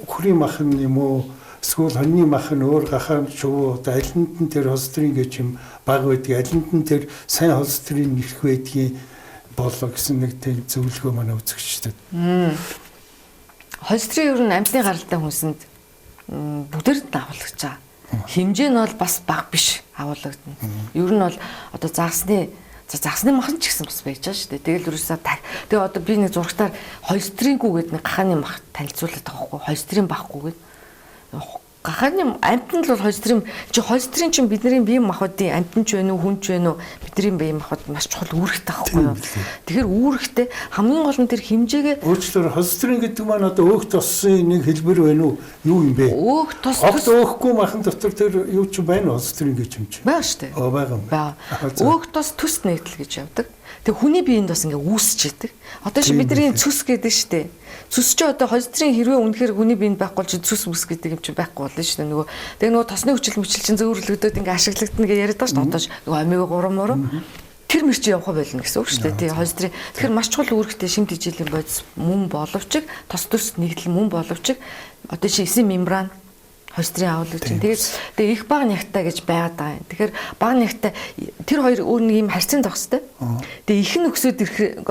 хүрийн мах юм уу эсвэл хоньны мах нь өөр гахаан шувуу одоо алинд нь тэр холестерин гэж юм бага байдаг, алинд нь тэр сайн холестерин их байдгийг болоо гэсэн нэг тийм зөвлөгөө манай үзэгчдэд. Холестерин ер нь амьтны гаралтай хүнсэнд бүгдээр нь агуулгаж байгаа. Хэмжээ нь бол бас бага биш агуулгадна. Ер нь бол одоо загсны махан ч гэсэн бас байж байгаа шүү дээ. Тэгэл ерөөсөө тэгээ одоо би нэг зурагтаар холестерингүй гэдэг нэг гахааны мах танилцуулаад байгаа хгүй. Холестерин баггүй гэдэг. Гахааны амтнд л бол холестерин чинь бидний бие махбодын амтнд ч вэ нү хүн ч вэ нү бидний бие махбод маш чухал үүрэгтэй байхгүй юу. Тэгэхээр үүрэгтэй хамгийн гол нь тэр хэмжээгээ өөрчлөлөөр холестерин гэдэг маань одоо өөх тоссын нэг хэлбэр байна уу? Юу юм бэ? Өөх тос өөхгүй махан дотор тэр юу ч байна холестерин гэж юм чи. Бага штэ. Байгаа юм. Өөх тос төс нэгдэл гэж явдаг. Тэг хүний биеинд бас ингээ үүсч идэг. Одоо чи бидний цүс гэдэг штэ. Цүс чи одоо холестерин хэрвээ үнэхээр хүний биеинд байхгүй чи цүс үс гэдэг юм чи байхгүй болно шүү дээ. Тэгээ нөгөө тосны хүчил чинь зөөвөрлөгдөд ингээ ашиглагдана гэж яриад байгаа шүү дээ. Одоо нөгөө омега 3 муу тэр мэр чи явах болно гэсэн үг шүү дээ. Тий холестерин. Тэгэхээр маш чухал үүрэгтэй шимт хичээлийн бодис мөн боловч тос төс нэгдэл мөн боловч одоо чи эсийн мембран холестерин агуулгыг чинь тэгээ их бага нягтай гэж байгаад байгаа юм. Тэгэхээр бага нягтай тэр хоёр өөр нэг юм харьцан зогстой. Тэгээ их нь өсөд ирэх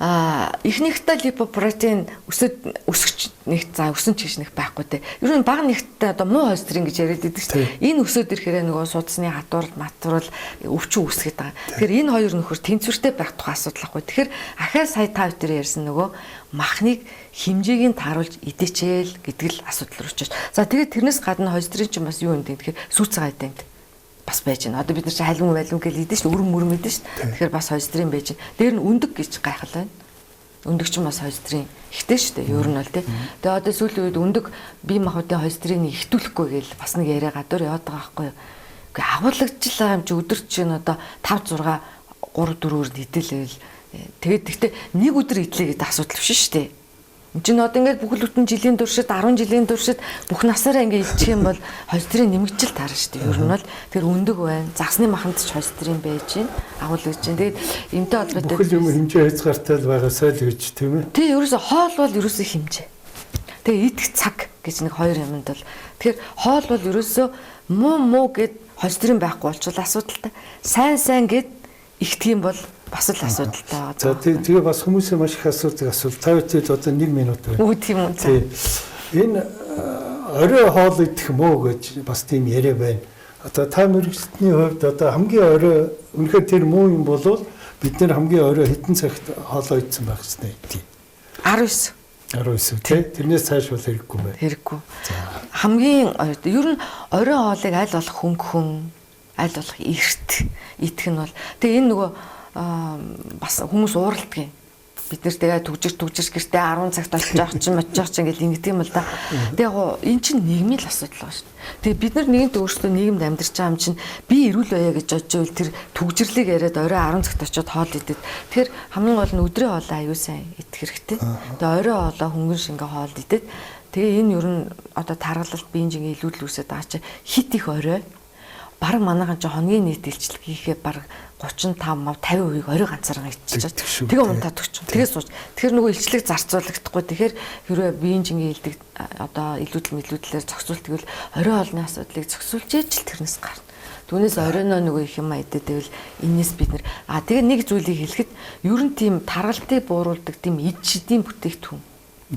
ихнийхтэй липопротеин өсгч нэг өсөн ч гэж нэг байхгүй те. Ер нь бага нэгттэй одоо муу холестерин гэж яриад байдаг шүү дээ. Энэ өсөд ирэхээр нөгөө судасны матурал өвчин үүсгээд байгаа. Тэгэхээр энэ хоёр нөхөр тэнцвэртэй байх тухай асуудал ахгүй. Тэгэхээр ахаа сая та бүхэн ярьсан нөгөө махныг хэмжээг нь тааруулж идэчээл гэдэг л асуудал руу очиж. За тэгээд тэрнээс гадна холестерин чинь бас юу юм бэ гэхээр сүүцгээ айданд бас байж байна. Одоо бид нар чинь халуун гэж идэж шүү, өрөм мөрөм идэж шүү. Тэгэхээр бас холестерин байж байна. Дээр нь өндөг гэж гайхал байна. Өндөг чинь бас холестерин ихтэй шүү дээ. Ер нь бол тий. Тэгээ одоо сүүлийн үед өндөг бие махбодын холестеринийг ихтүүлэхгүй гэж бас нэг яриа гадуур яваад байгаа байхгүй юу. Гэхдээ агуулгажлаа юм чи өдөр чинь одоо 5 6 3 4-өөр идэлээл. Тэгээд гэхдээ нэг өдөр идлээ гэдэг асуудал биш шүү дээ. Энд чинь одоо ингээд бүхэл бүтэн жилийн туршид 10 жилийн туршид бүх насаараа ингээд идчих юм бол холестерин нэмэгдэл таарна шүү дээ. Ер нь бол тэр өндөг байна. Загсны маханд ч холестерин байж гин агуулгаж гин. Тэгээд энтэй холбоотой бүхэл юм хэмжээ хязгаартай л байгаасай л гэж тийм ээ. Тий, ерөөсө хоол бол ерөөсө хэмжээ. Тэгээ идэх цаг гэж нэг хоёр юмд бол тэгэхээр хоол бол ерөөсө муу гэд холестерин байхгүй болчихвол асуудалтай. Сайн гэд ихтэх юм бол бас л асуудалтай байгаа. За тэгээ бас хүмүүсээ маш их асуудаг асуулт. Та бүхэнд одоо 1 минут байна. Үгүй тийм үү. Энэ орой хоол идэх муу гэж бас тийм яриа байна. Одоо та мэрэгчлэтний хувьд одоо хамгийн орой үнэхээр тэр муу юм болвол бид нэр хамгийн орой хэдэн цагт хоолоо идсэн байх хэрэгтэй. 19 тий. Тэрнээс цааш бол хэрэггүй байна. Хэрэггүй. Хамгийн ер нь орой хоолыг аль болох хөнгөн, аль болох эрт идэх нь бол тэгээ энэ нөгөө бас хүмүүс ууралдаг юм. Бид нэр тэгээ түгжирч гэртээ 10 цагт очиж авах чинь ингээл ингэдэг юм л да. Тэгээ эн чинь нийгмийн л асуудал байгаа шүү дээ. Тэгээ бид нар нэгэнт өөрсдөө нийгэмд амьдарч байгаа юм чинь би эрүүл байя гэж бодож байвал тэр түгжирлийг яриад орой 10 цагт очиод хоол идэв. Тэгэхээр хамгийн гол нь өдрийн хоолоо аюу сайн идэх хэрэгтэй. Тэгээ орой хоолоо хөнгөн шингээ хоол идэв. Тэгээ энэ ер нь одоо таргалалт биенжийн илүүдл үүсээд байгаа чи хит их орой бараг манайхан ч хоногийн нийт илчлэг хийхээ бараг 35-50% орой ганцаараа идчихэж. Тэгээ унтаад өгч. Тэгээ сууж. Тэгэхээр нөгөө илчлэг зарцуулагдахгүй. Тэгэхээр хэрвээ биенжингийн илдэг одоо илүүдлээр зохицуулт гэвэл орой хоолны асуудлыг зохицуулж ижил тэрнээс гарна. Түүнээс оройноо нөгөө их юм идээд байвал энэс бид нэр тэгээ нэг зүйлийг хэлэхэд ер нь тийм таргалтыг бууруулдаг тийм ид шидийн бүтээгдэхүүн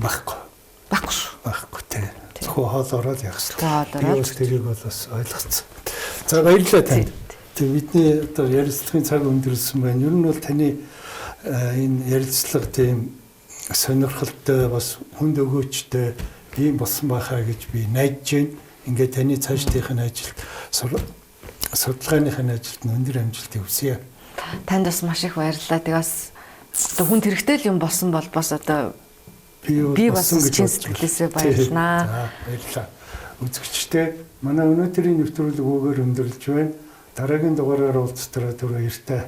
байхгүй шүү. Байхгүй тий. Зөвхөн хоол ороод явах хэрэгтэй. Би тэрийг бол бас ойлгоцсон. За баярлалаа танд. Тэгээ бидний одоо ярилцлагын цаг өндөрлсөн байна. Ер нь бол таны энэ ярилцлага тийм сонирхолтой бас хүнд өгөөчтэй ийм болсон байхаа гэж би найдаж байна. Ингээд таны цаашдынхын ажилд судалгааныхын ажилд өндөр амжилт хүсье. Танд бас маш их баярлалаа. Тэгээ бас одоо хүнд хэрэгтэй л юм болсон бол бас одоо би бас чин сэтгэлээсээ баярлнаа. За баярлалаа. Үзэгчтэй манай өнөөдрийн нэвтрүүлэг өгөөр өндөрлж байна. Дараагийн дугаараар уулзтараа түр баяртай.